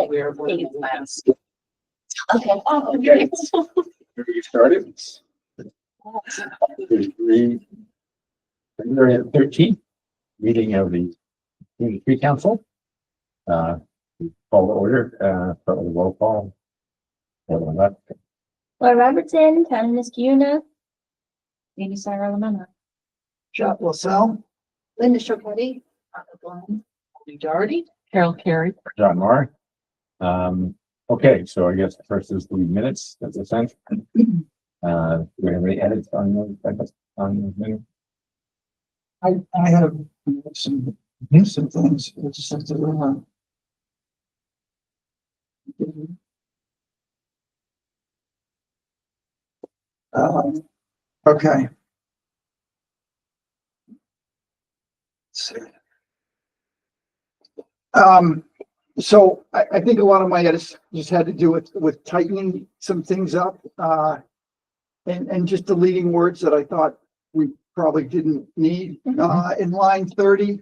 We're working last. Okay. Great. We started. February 13th, meeting of the Community Tree Council. Call to order, start with a roll call. Everyone left. Laura Robertson, Town of Niskayuna. Lady Sarah Lamena. Chuck LaSalle. Linda Choquetti. Lee Doherty. Carol Carey. John Marr. Okay, so I guess the first is the minutes, that's a sense. Do we have any edits on those minutes? I have some hints and things. I just have to, okay. Let's see. So I think a lot of my edits just had to do with tightening some things up, and just deleting words that I thought we probably didn't need. In line 30,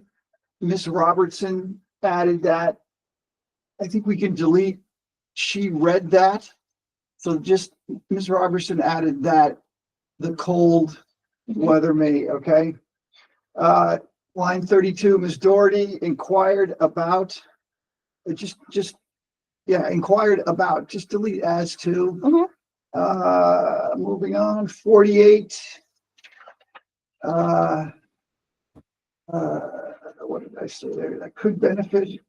Miss Robertson added that. I think we can delete, she read that. So just Miss Robertson added that the cold weather may, okay. Line 32, Ms. Doherty inquired about, inquired about, just delete as to. Moving on, 48. What did I say there? That could benefit.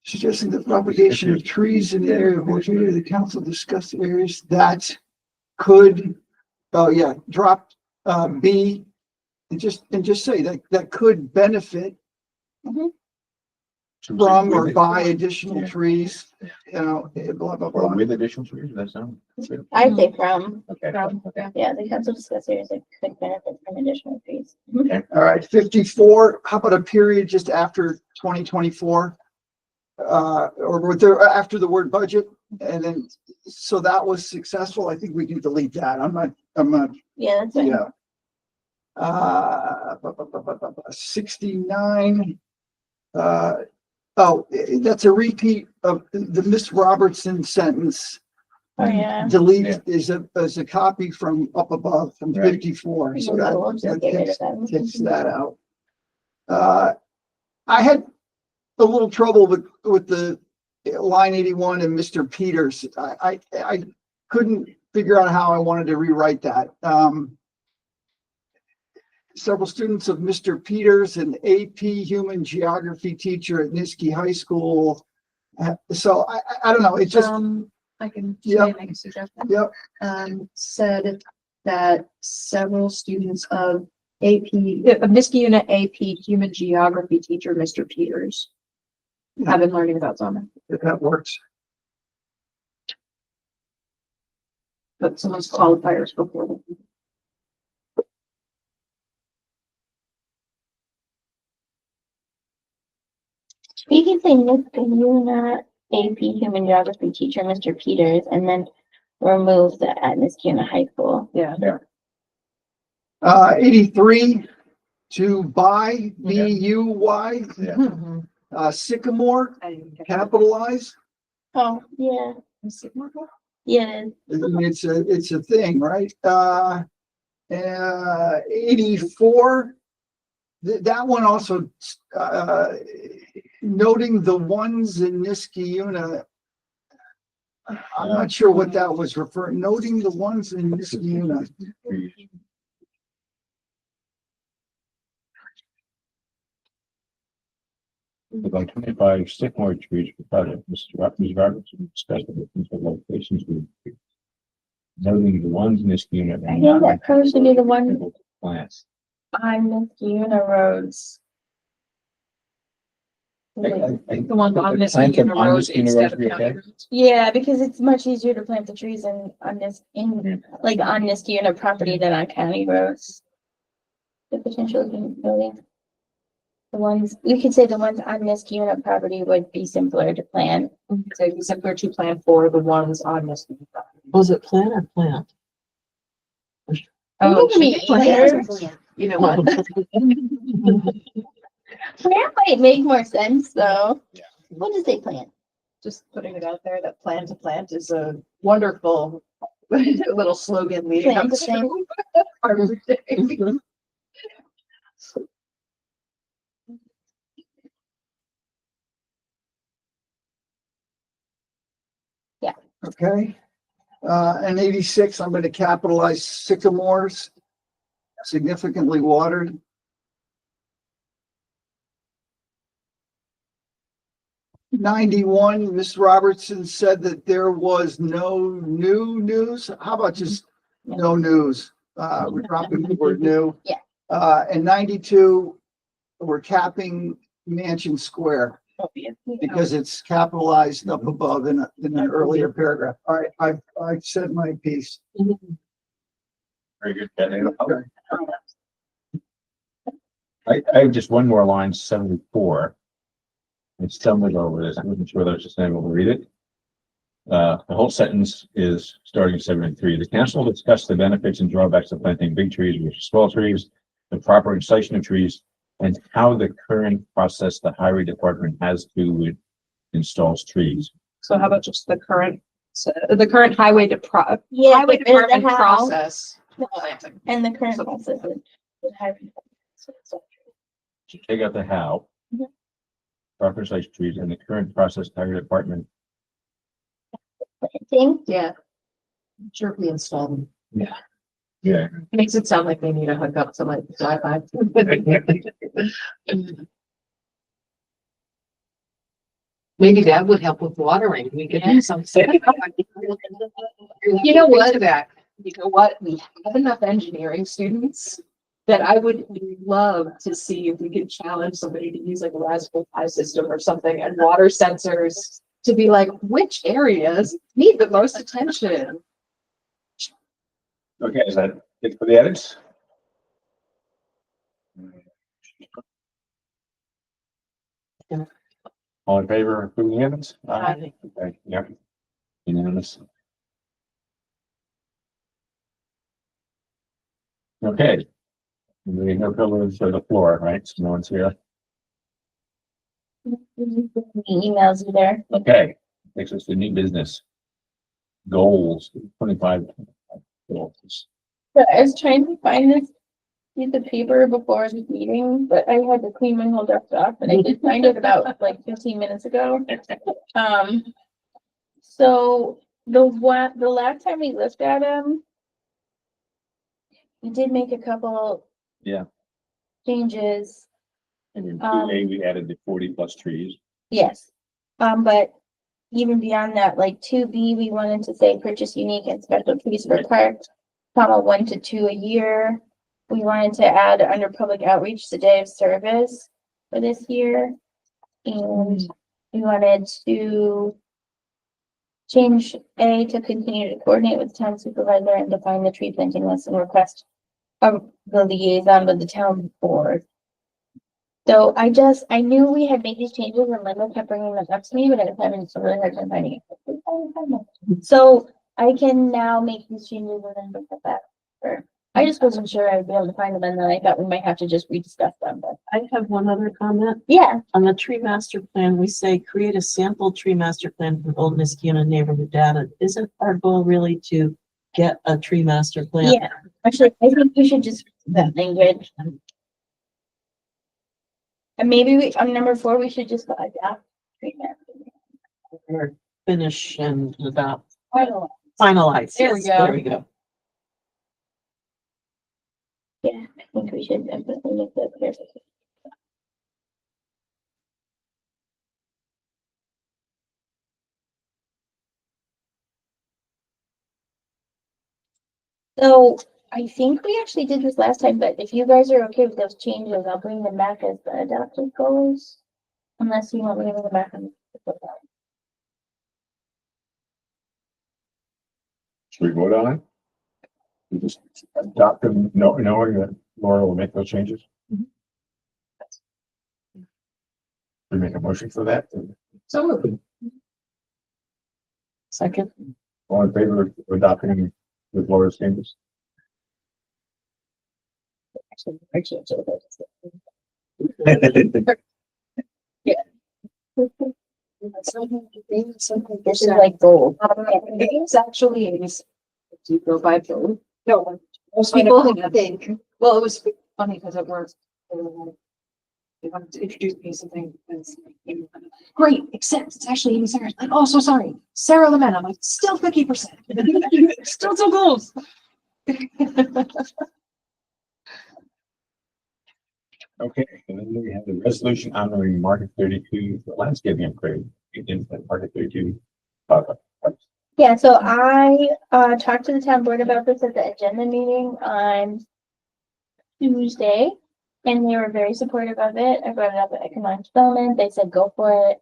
Suggesting the propagation of trees in the area of opportunity, the council discussed areas that could, drop B, and just say that could benefit from or by additional trees, blah, blah, Or blah. with additional trees, does that sound? I'd say from. Okay. Yeah, the council discussed areas that could benefit from additional trees. All right, 54, how about a period just after 2024? Or with there, after the word budget, and then, so that was successful. I think we can delete that. I'm not, Yeah, that's fine. yeah. 69. That's a repeat of the Miss Robertson sentence. Oh, yeah. Delete is a copy from up above from Right. 54. So Yeah, we'll just that get rid takes of that. that out. I had a little trouble with the line 81 and Mr. Peters. I couldn't figure out how I wanted to rewrite that. Several students of Mr. Peters, an AP Human Geography teacher at Niskey High School. So I don't know. It's just, I can Yep. make a suggestion. Yep. Said that several students of Niskayuna AP Human Geography teacher, Mr. Peters, have been learning about zoning. if that works. But someone's qualifiers before them. You can say Niskayuna AP Human Geography teacher, Mr. Peters, and then remove the at Niskayuna High School. Yeah. 83 to buy, B-U-Y, Yeah. Sycamore, capitalize. Oh, yeah. Yeah. It's a thing, right? 84. That one also, noting the ones in Niskayuna. I'm not sure what that was referring, noting the ones in Niskayuna. About 25 sycamore trees for project. Ms. Robertson discussed the different locations with noting the ones in this unit. I think that probably should be the one Plants. on Niskayuna roads. The one on Niskayuna roads instead of county roads. Yeah, because it's much easier to plant the trees on Niskayuna property than on county roads. The potential really. The ones, we could say the ones on Niskayuna property would be simpler to plant. So it'd be simpler to plan for the ones on this. Was it plant or plant? Oh, It can be should be either. You know what? Plant might make more sense though. Yeah. What does they plant? Just putting it out there that plan to plant is a wonderful little slogan leading up Plan to plant. to Arbor Day. Okay. And 86, I'm gonna capitalize sycamores, significantly watered. '91, Miss Robertson said that there was no new news. How about just no news? We're dropping the word new. Yeah. And 92, we're capping Mansion Square because it's capitalized up above in an earlier paragraph. All right, I've said my piece. Very good. I have just one more line, 74. I stumbled over this. I wasn't sure whether I was just able to read it. The whole sentence is starting at 73. The council will discuss the benefits and drawbacks of planting big trees versus small trees, the proper installation of trees, and how the current process the highway department has to install trees. So how about just the current highway Yeah, highway get rid of the department how process No. for planting. and the current process is hybrid. So take out the how. Mhm. Proper installation of trees and the current process the highway department. Planting. Yeah, Sure, we install them. Yeah. makes it sound like they need a hookup to like Wi-Fi. Maybe that would help with watering. We could have some. You know what? You know what? We have enough engineering students that I would love to see if we could challenge somebody to use like a Raspberry Pi system or something and water sensors to be like, which areas need the most attention? Okay, is that it for the edits? All in favor of approving the edits? Aye. Okay, yep. Unanimous. Okay. We no pillars for the floor, right? So no one's here. Emails you there. Okay, takes us to new business. Goals, 25 goals. So I was trying to find this piece of paper before the meeting, but I had to clean my whole desk off, and I did find it about like 15 minutes ago. So the last time we looked at them, we did make a couple. Yeah. Changes, And in 2A, we added the 40 plus trees. yes. But even beyond that, like 2B, we wanted to say purchase unique and special trees for parks, 1 to 2 a year. We wanted to add under public outreach the day of service for this year. And we wanted to change A to continue to coordinate with the town supervisor and define the tree planting list and request of the liaison with the town board. So I knew we had made these changes and Linda kept bringing them up to me, but I was having a really hard time finding it. So I can now make these changes and then look at that. I just wasn't sure I'd be able to find them, and then I thought we might have to just rediscuss them, but I have one other comment. yeah. On the tree master plan, we say create a sample tree master plan for Old Niskuna neighborhood data. Isn't our goal really to get a tree master plan? Yeah, actually, I think we should just that language. And maybe on number 4, we should just adopt treatment. Or finish and about Finalize. finalize. There we Yes, go. There we go. Yeah, I think we should definitely make that clear. So I think we actually did this last time, but if you guys are okay with those changes, I'll bring them back as the adopted goals. Unless you want me to bring them back on. Should we vote on it? We just adopt them, knowing that Laura will make those changes? We make a motion for that? So Second. All in favor of adopting with Laura's changes? This is like gold. It's actually, do you go by Bill? No, Most I people don't think. well, it was funny because it works. They wanted to introduce me to something. Great, except it's actually Amy Sarah. Like, oh, so sorry. Sarah Lemon. I'm like, still 50%. Still so close. Okay, and then we have the resolution honoring Market 32 for landscaping upgrade. You did that Market 32. Yeah, so I talked to the town board about this at the agenda meeting on Tuesday, and they were very supportive of it. I brought it up at economic development. They said go for it.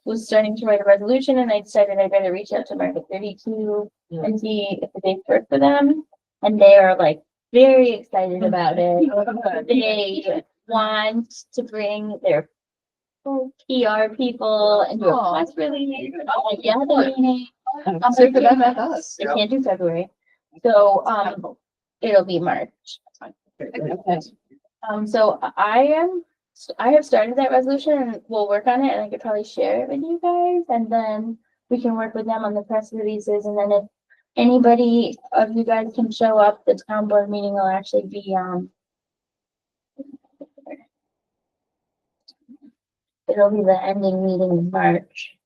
Was starting to write a resolution, and I decided I better reach out to Market 32 Yeah. and see if the dates work for them. And they are like very excited about it. They want to bring their full PR people and do a Aw. press release. Like, yeah, the meeting. I'm sorry for them at us. They can't do February. So, it'll be March. Okay. So I have started that resolution and we'll work on it and I could probably share it with you guys and then we can work with them on the press releases and then if anybody of you guys can show up, the town board meeting will actually be, it'll be the ending meeting in March.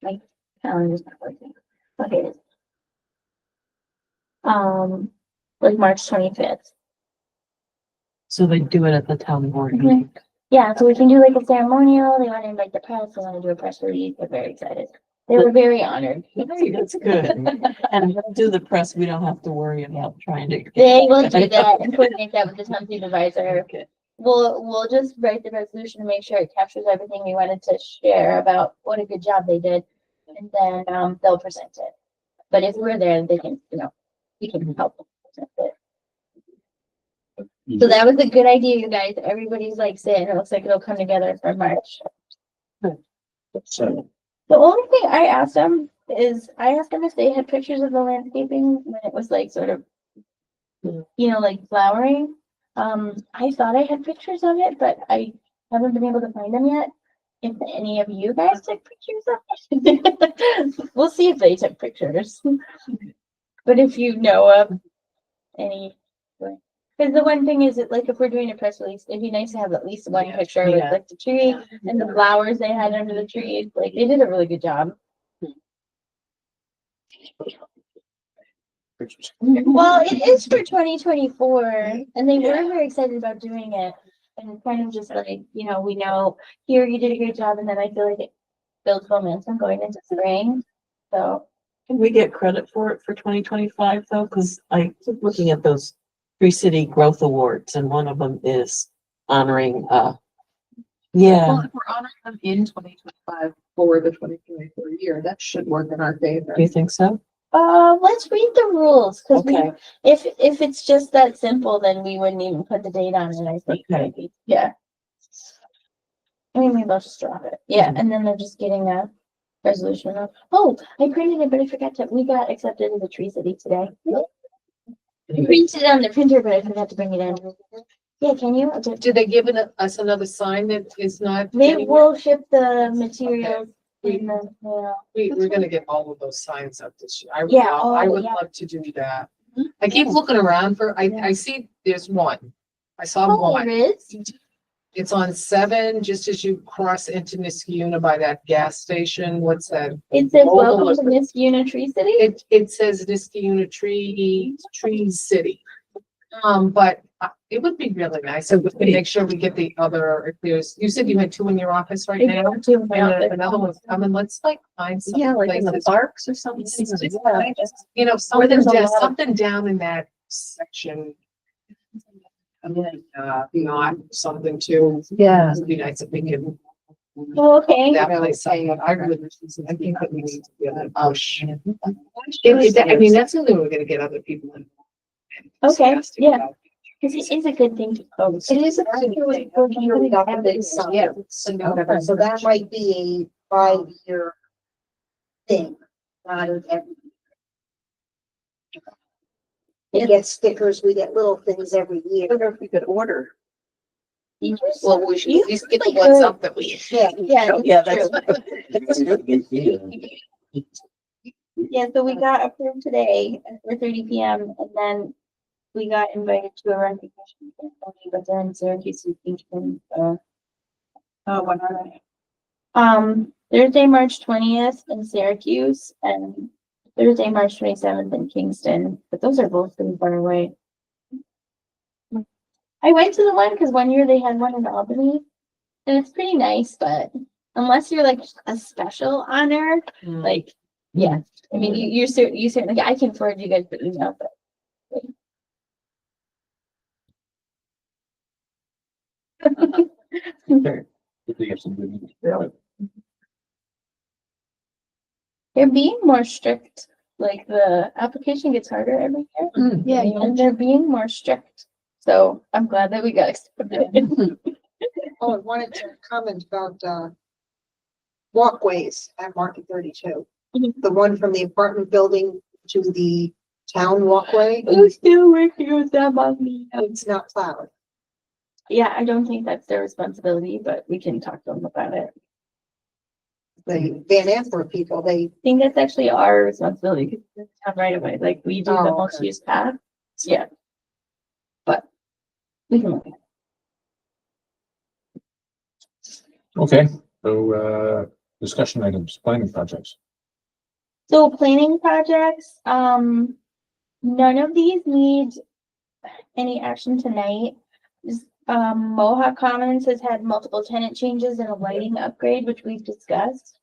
My calendar's not working. Okay. it is. Like March 25th. So they do it at the town board Mhm. meeting. Yeah, so we can do like a ceremonial. They want to invite the press. They want to do a press release. They're very excited. They were very honored. That's good. And do the press, we don't have to worry about trying to. They will do that and coordinate that with the town supervisor. Okay. We'll just write the resolution to make sure it captures everything we wanted to share about what a good job they did. And then, they'll present it. But if we're there, they can, we can help them present it. So that was a good idea, you guys. Everybody's like saying it looks like it'll come together for March. So, The only thing I asked them is I asked them if they had pictures of the landscaping when it was like sort of, like flowering. I thought I had pictures of it, but I haven't been able to find them yet. If any of you guys took pictures of it, we'll see if they took pictures. But if you know of any, because the one thing is that like if we're doing a press release, it'd be nice to have at least one picture with Yeah. like the tree and the flowers they had under the tree. Like they did a really good job. Well, it is for 2024 and they were very excited about doing it. And it's kind of just like, we know here you did a great job and then I feel like it builds momentum going into spring. So, Can we get credit for it for 2025 though? Cause I keep looking at those Tree City Growth Awards and one of them is honoring, Well, yeah, if we're honoring them in 2025 for the 2024 year, that should work in our favor. do you think so? let's read the rules because Okay. if it's just that simple, then we wouldn't even put the date on it, I think. Okay. Yeah. I mean, maybe I'll just drop it. Yeah, and then they're just getting a resolution of, oh, I printed it, but I forgot we got accepted as a Tree City today. I printed it on the printer, but I forgot to bring it in. Yeah, can you? Did they give us another sign that is not? They anywhere? will ship the materials in the mail. We're gonna get all of those signs up this year. Yeah, I oh, would yeah. love to do that. I keep looking around I see there's one. I saw Oh, one. there is? It's on 7, just as you cross into Niskuna by that gas station. What's that? It says, Oh, welcome to Niskuna Tree City. It says Niskuna Tree City. But it would be really nice if we could make sure we get the other, if you said you had 2 in your office right now. I do in my And office. another one's coming. Let's like find some Yeah, like in the places. parks or something. Something, there's a lot of- something down in that section. Not something too. Yeah. It'd be nice if we could. Oh, okay. That place, I think that we need to be able to push. I mean, that's the only way we're gonna get other people in. Okay, Enthusiastic yeah. about it. Because it is a good thing to post. It is a very good thing. So that might be a 5-year thing, not an every. We get stickers, we get little things every year. I wonder if we could order Well, we should You at least get the like ones good. up that we. Yeah, Yeah, that's. Yeah, so we got approved today at 4:30 p.m. and then we got invited to a recognition ceremony, but they're in Syracuse and Kingston, so. Oh, when are they? Thursday, March 20th in Syracuse and Thursday, March 27th in Kingston, but those are both pretty far away. I went to the one because one year they had one in Albany and it's pretty nice, but unless you're like a special honor, like, yeah, I mean, you certainly, I can forward you guys the email, but. They're being more strict, like the application gets harder every year. Yeah, And they're being more strict, so I'm glad that we got accepted. Oh, I wanted to comment about, walkways at Market 32. Mhm. The one from the apartment building to the town walkway, We're still working with them on the. it's not plowed. Yeah, I don't think that's their responsibility, but we can talk to them about it. The Van Antwerp people, they, I think that's actually our responsibility because it's town right away, like we do the Oh, most okay. used path. Yeah. But we can look at it. Okay, so, discussion items, planning projects. So planning projects, none of these need any action tonight. Mohawk Commons has had multiple tenant changes and a lighting upgrade, which we've discussed.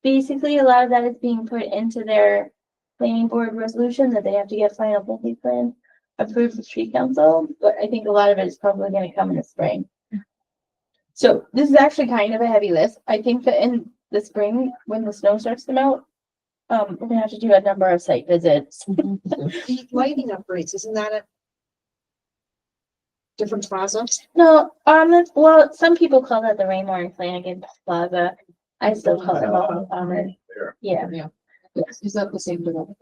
Basically, a lot of that is being put into their planning board resolution that they have to get final building plan approved with tree council, but I think a lot of it is probably gonna come in the spring. So this is actually kind of a heavy list. I think that in the spring, when the snow starts to melt, we're gonna have to do a number of site visits. the lighting upgrades, isn't that a different plaza? No, well, some people call that the Raymore and Flanagan Plaza. I still call it Mohawk Commons. Yeah. Is that the same development?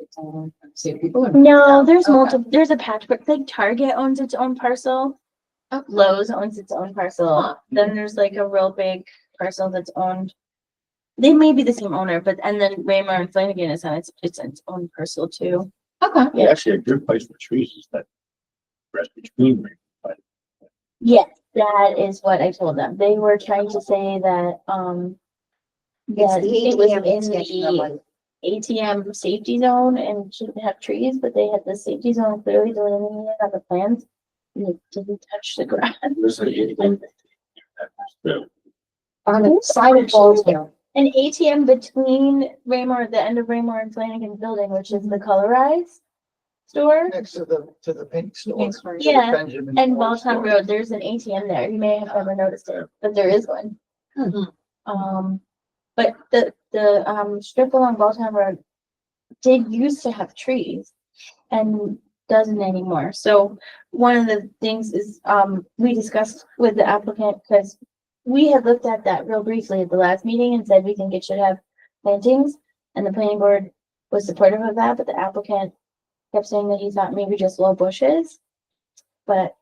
Same people? or- No, there's Okay. multiple, there's a patchwork, like Target owns its own parcel. Lowe's owns its own parcel. Huh. Then there's like a real big parcel that's owned. They may be the same owner, but, and then Raymore and Flanagan is on it's its own parcel too. Okay. Yeah. Actually, a good place for trees is that rest between. Yes, that is what I told them. They were trying to say that, It's that the it was ATM in that's getting the the light. ATM safety zone and shouldn't have trees, but they had the safety zone clearly delineated on the plans. And it didn't touch the ground. On the side of Ballsville. An ATM between Raymore, the end of Raymore and Flanagan's building, which is the Colorized store. Next to the pink store. Pink store. Yeah, Benjamin and Ford Balltown store. Road, there's an ATM there. You may have never noticed it, but there is one. But the strip along Balltown Road did used to have trees and doesn't anymore. So one of the things is, we discussed with the applicant, because we had looked at that real briefly at the last meeting and said we think it should have plantings, and the planning board was supportive of that, but the applicant kept saying that he thought maybe just low bushes. But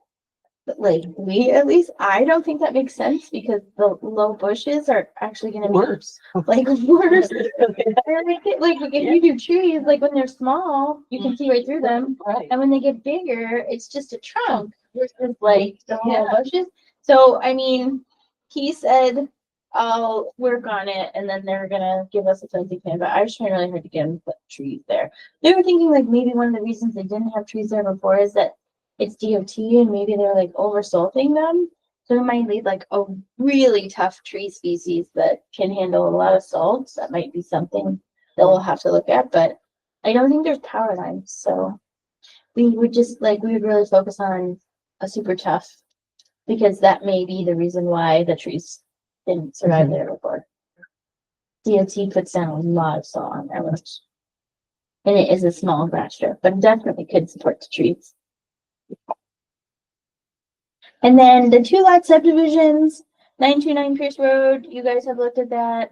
like, at least, I don't think that makes sense because the low bushes are actually gonna be Worse. like worse. Like, if you do trees, like when they're small, you can see right through them. Right. And when they get bigger, it's just a trunk versus like the whole bushes. So, I mean, he said, I'll work on it and then they're gonna give us a planting plan, but I was trying really hard to get them to put trees there. They were thinking like maybe one of the reasons they didn't have trees there before is that it's DOT and maybe they're like over salting them. So it might leave like a really tough tree species that can handle a lot of salt. That might be something that we'll have to look at, but I don't think there's power lines, so we would just like, we would really focus on a super tough, because that may be the reason why the trees didn't survive there before. DOT puts down a lot of salt on that one. And it is a small grass strip, but it definitely could support the trees. And then the 2-lot subdivisions, 929 Pierce Road, you guys have looked at that.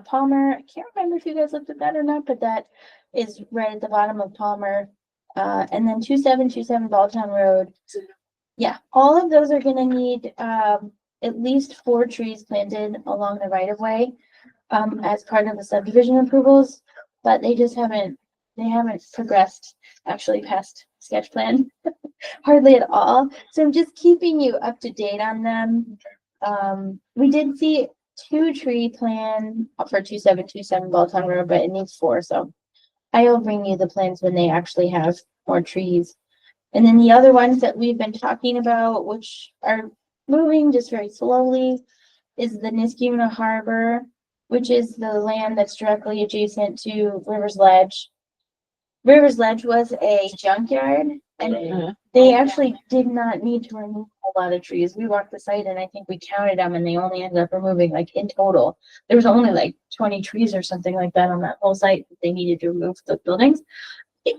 Palmer, I can't remember if you guys looked at that or not, but that is right at the bottom of Palmer. And then 2727 Balltown Road. Yeah, all of those are gonna need, at least 4 trees planted along the right of way, as part of the subdivision approvals, but they haven't progressed actually past sketch plan hardly at all. So I'm just keeping you up to date on them. We did see 2 tree plan for 2727 Balltown Road, but it needs 4, so I'll bring you the plans when they actually have more trees. And then the other ones that we've been talking about, which are moving just very slowly, is the Niskuna Harbor, which is the land that's directly adjacent to Rivers Ledge. Rivers Ledge was a junkyard, and they actually did not need to remove a lot of trees. We walked the site and I think we counted them and they only ended up removing, like, in total, there was only like 20 trees or something like that on that whole site that they needed to remove the buildings.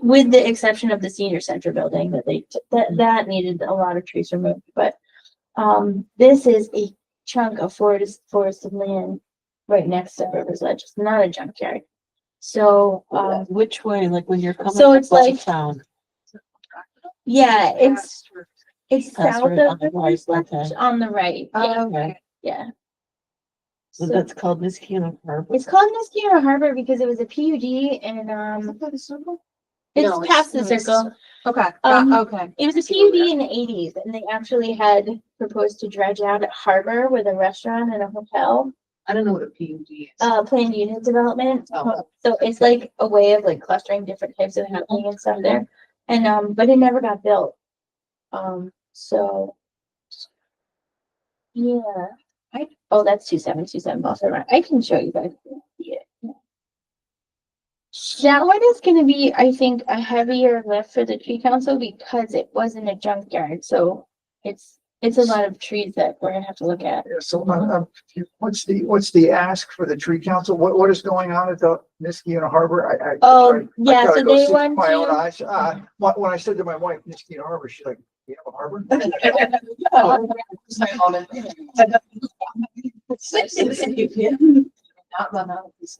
With the exception of the senior center building that needed a lot of trees removed, but this is a chunk of forested land right next to Rivers Ledge. It's not a junkyard. So, Which way, like when you're coming? So it's from like- Town. yeah, it's Past south River- of on the Rivers right, Ledge okay. on the right. Yeah, Okay. yeah. So So that's called Niskuna Harbor. it's called Niskuna Harbor because it was a PUD and it's No, past the no, it's- circle. Okay, Okay. It was a PUD in the 80s, and they actually had proposed to dredge out a harbor with a restaurant and a hotel, I don't know what a PUD is. planned unit development. Oh. So it's like a way of like clustering different types of housing and stuff there. And, but it never got built. So. Yeah. Oh, that's 2727 Boston Road. I can show you guys. Yeah. That one is gonna be, I think, a heavier lift for the tree council because it wasn't a junkyard, so it's a lot of trees that we're gonna have to look at. Yeah, so, what's the ask for the tree council? What is going on at the Niskuna Harbor? I Yeah, gotta so go they see want my own to, eyes. When I said to my wife, Niskuna Harbor, she's like, you have a harbor? Not run out of this.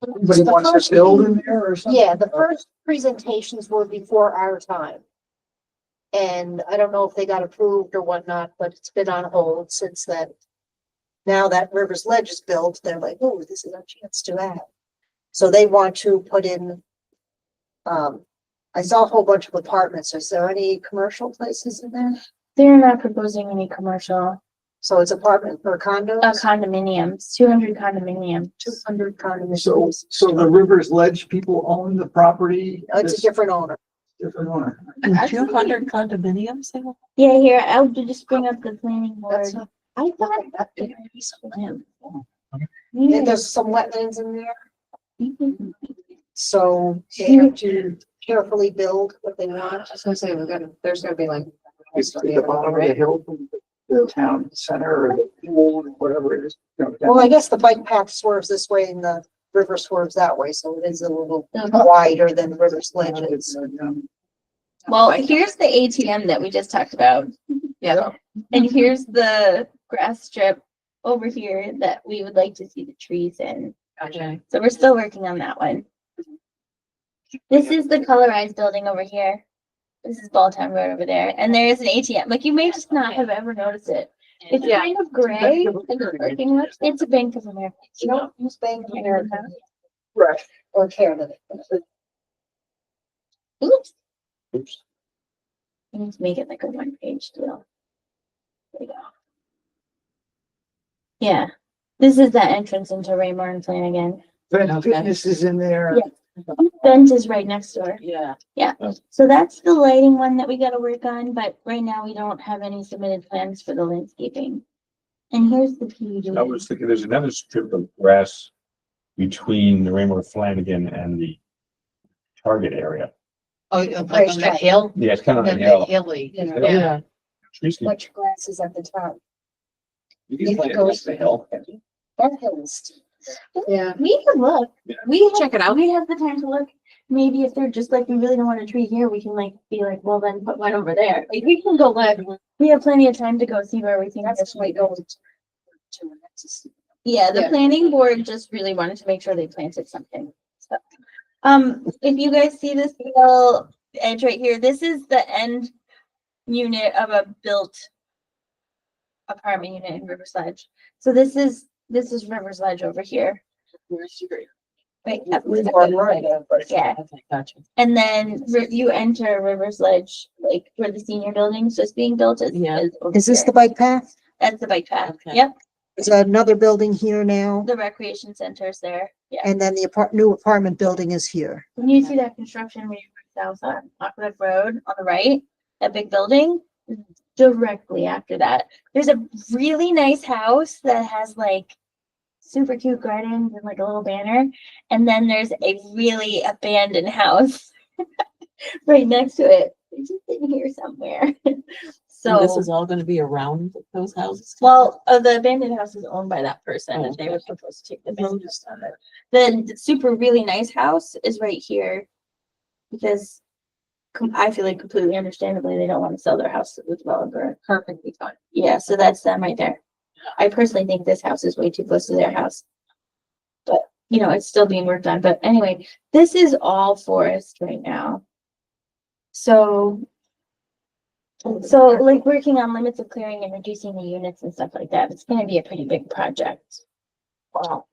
Anybody wants to build in there or something? Yeah, the first presentations were before our time. And I don't know if they got approved or whatnot, but it's been on hold since then. Now that Rivers Ledge is built, they're like, oh, this is our chance to add. So they want to put in, I saw a whole bunch of apartments. Is there any commercial places in there? they're not proposing any commercial, So it's apartment or condos? condominiums, 200 condominiums. 200 So, condominiums. so the Rivers Ledge people own the property? It's a This different owner. different owner. 200 condominiums? they want? Yeah, here, I'll just bring up the planning board. That's not- I thought that there would be some land. Yeah, there's some wetlands in there, Mhm. so they have to carefully build what they want. I was gonna say, there's gonna be like. It's at the bottom of the hill from the town center or the pool, whatever it is. Well, I guess the bike path swerves this way and the river swerves that way, so it is a little wider than the Rivers Ledge is. Well, here's the ATM that we just talked about. Yeah. And here's the grass strip over here that we would like to see the trees in. Gotcha. So we're still working on that one. This is the colorized building over here. This is Balltown Road over there, and there is an ATM. Like, you may just not have ever noticed it. It's Yeah. kind of gray in the parking lot. It's a Bank of America. You don't use Bank of America Right. or Canada. Oops. Oops. I need to make it like a one-page deal. There we go. Yeah, this is that entrance into Raymore and Flanagan. Fitness is in there. Bent is right next door. Yeah. So that's the lighting one that we gotta work on, but right now we don't have any submitted plans for the landscaping. And here's the PUD. I was thinking there's another strip of grass between the Raymore Flanagan and the Target area. Oh, like on that hill? Yeah, it's kind of Then on the the hill. hilly. Yeah. Trees can- Much grass is at the top. You can plant it next to the hill. That hill is steep. Yeah. We can look. Yeah. Check it out. We have the time to look. Maybe if they're just like, we really don't want a tree here, we can like be like, well, then put one over there. Like, we can go look. We have plenty of time to go see where we think That's this why might it goes go. to the next. Yeah, the Yeah. planning board just really wanted to make sure they planted something. So, If you guys see this little edge right here, this is the end unit of a built apartment unit in River Ledge. So this is River Ledge over here. Where's your? Right, yeah. Okay, gotcha. And then you enter River's Ledge, like where the senior building's just being built is. Yeah. over Is this here. the bike path? That's the bike path. Okay. Yep, Is that another building here now? the recreation center's there. Yeah. And then the new apartment building is here. When you see that construction when you're south on Aqueduct Road on the right, that big building, directly after that, there's a really nice house that has like super cute gardens and like a little banner. And then there's a really abandoned house right next to it. It's just in here somewhere. So this So, is all gonna be around those houses? well, the abandoned house is owned by that person and they were supposed to take the business on it. Then the super really nice house is right here because I feel like completely understandably, they don't want to sell their house to the developer. Perfectly fine. Yeah, so that's them right there. I personally think this house is way too close to their house. But, you know, it's still being worked on. But anyway, this is all forest right now. So like working on limits of clearing and reducing the units and stuff like that, it's gonna be a pretty big project. Wow.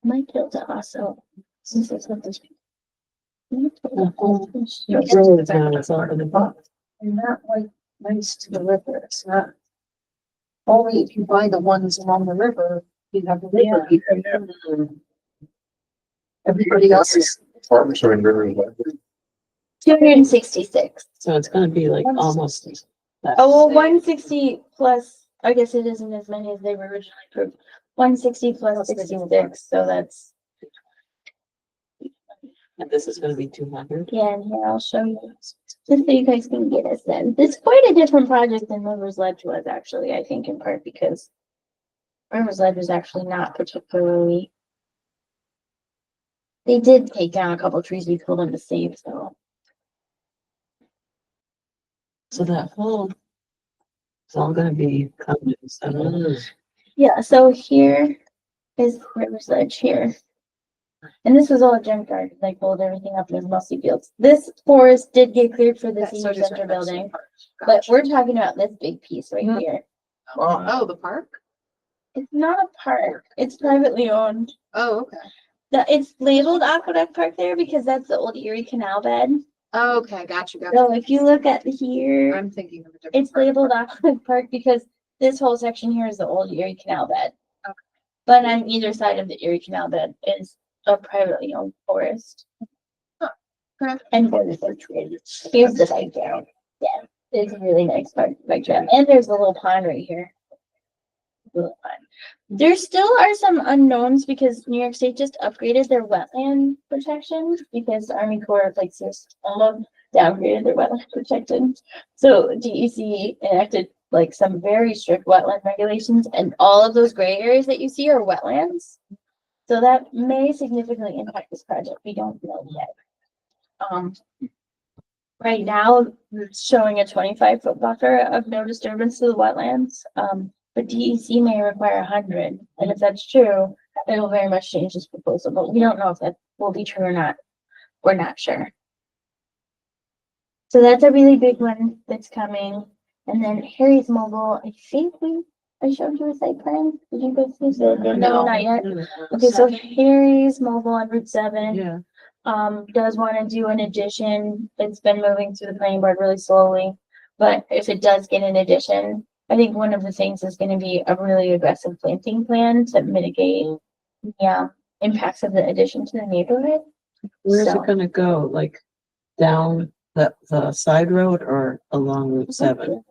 Might build it also. Since it's not this. It's all gonna be- And not like nice to the river. It's not. Only if you buy the ones along the river, you have the river. Everybody else is. Apartments are in River. 266. So it's gonna be like almost. that. Oh, well, 160 plus, I guess it isn't as many as they were originally approved. 160 plus 66, so that's, And this is gonna be 200. yeah, and here, I'll show you. Just so you guys can get a sense. It's quite a different project than River's Ledge was actually, I think in part because River's Ledge was actually not particularly. They did take down a couple trees we told them to save, so. So that whole. It's all gonna be condos. Yeah, so here is River's Ledge here. And this was all a junkyard, they pulled everything up, there's mostly fields. This forest did get cleared for the senior center building, but we're talking about this big piece right here. Oh, the park? It's not a park, it's privately owned. Oh, okay. It's labeled Aqueduct Park there because that's the old Erie Canal bed. Oh, okay, got you. So if you look at here, I'm thinking of a different. it's park. labeled Aqueduct Park because this whole section here is the old Erie Canal bed. Okay. But on either side of the Erie Canal bed is a privately owned forest. Huh. Okay. And here's the bike trail. Yeah, it's a really nice bike trail. And there's a little pond right here. Little pond. There still are some unknowns because New York State just upgraded their wetland protection because the Army Corps of like almost downgraded their wetland protection. So DEC enacted like some very strict wetland regulations and all of those gray areas that you see are wetlands. So that may significantly impact this project. We don't know yet. Right now, it's showing a 25-foot buffer of no disturbance to the wetlands. But DEC may require 100. And if that's true, it'll very much change this proposal, but we don't know if that will be true or not. We're not sure. So that's a really big one that's coming. And then Harry's Mobile, I think I showed you a site plan. Did you guys see it? No, not yet. Okay, so Harry's Mobile on Route 7. Yeah. Does want to do an addition. It's been moving through the planning board really slowly. But if it does get an addition, I think one of the things is going to be a really aggressive planting plan to mitigate impacts of the addition to the neighborhood. Where's So- it gonna go? Like down the side road or along Route 7?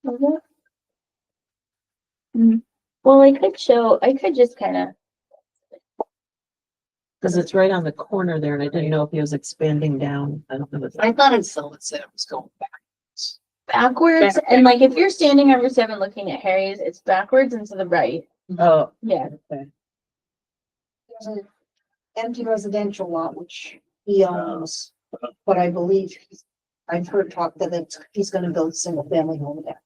Okay. Well, I could just kind of, Cause it's right on the corner there and I didn't know if he was expanding down. I don't know. I thought it said it was going back. backwards, and like if you're standing on Route 7 looking at Harry's, it's backwards and to the right. Oh, Yeah. okay. There's an empty residential lot which he owns, but I believe he's I've heard talk that he's gonna build a single family home there.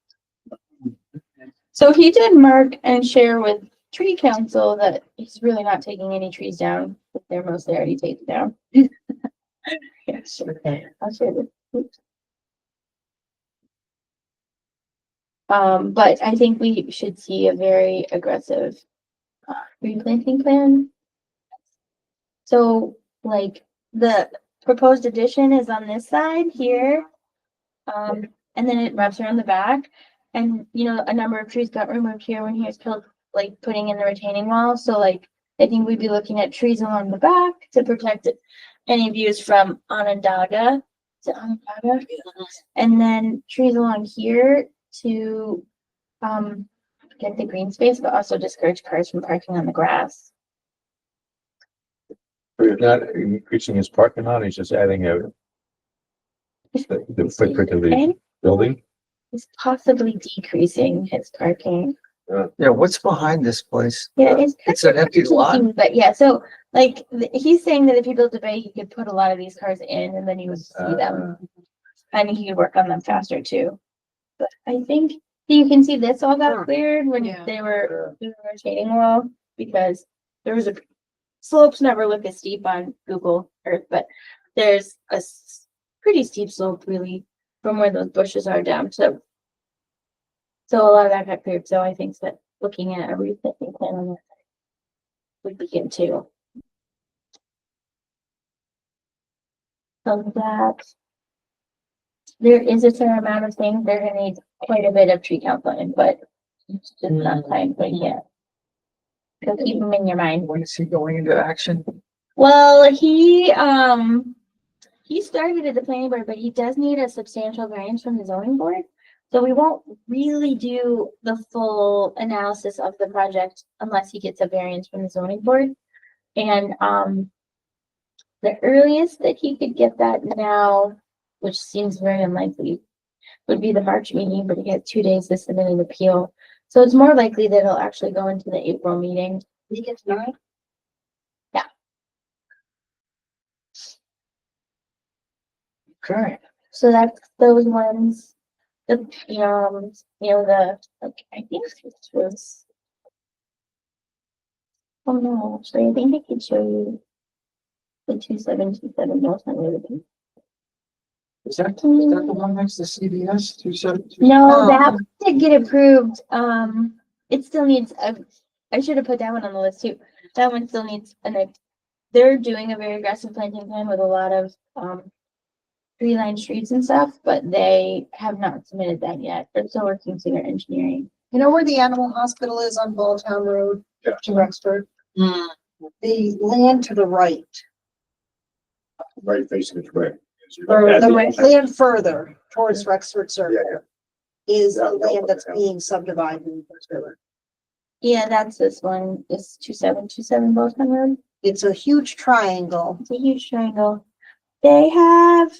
So he did mark and share with tree council that he's really not taking any trees down. They're mostly already taken down. Yeah, sure. I'll share this. Oops. But I think we should see a very aggressive replanting plan. So like the proposed addition is on this side here. And then it wraps around the back. And, you know, a number of trees got removed here when he was like putting in the retaining wall. So like, I think we'd be looking at trees along the back to protect any views from Onondaga. Is it Onondaga? And then trees along here to get the green space, but also discourage cars from parking on the grass. But he's not increasing his parking lot, he's just adding the footprint of the And building. he's possibly decreasing his parking. Yeah, what's behind this place? Yeah, It's an empty lot. confusing, but yeah, so like he's saying that if he built a bay, he could put a lot of these cars in and then he would see them. And he could work on them faster too. But I think you can see this all got cleared when Yeah. they were doing the retaining wall because there was slopes never look as steep on Google Earth, but there's a pretty steep slope really from where those bushes are down. So a lot of that got cleared. So I think that looking at a replanting plan on that would begin too. So that there is a certain amount of things, they're gonna need quite a bit of tree counseling, but it's just not time quite yet. So keep them in your mind. When is he going into action? Well, he started at the planning board, but he does need a substantial variance from the zoning board. So we won't really do the full analysis of the project unless he gets a variance from the zoning board. And, the earliest that he could get that now, which seems very unlikely, would be the March meeting, but he has 2 days to submit an appeal. So it's more likely that it'll actually go into the April meeting. He gets married? Okay. So that's those ones. The, like, I think this was. Oh no, actually, I think I could show you the 2727 North Monroe. Is that the one next to CBS, 272? No, that one did get approved. It still needs, I should have put that one on the list too. That one still needs, they're doing a very aggressive planting plan with a lot of, tree-lined streets and stuff, but they have not submitted that yet. They're still working through their engineering. You know where the animal hospital is on Balltown Road? Yeah. To Rexford? The land to the right, Right facing the way. or the land further towards Rexford Circle is the land that's being subdivided. Yeah, that's this one, this 2727 Bozeman Road. It's a huge triangle. It's a huge triangle. They have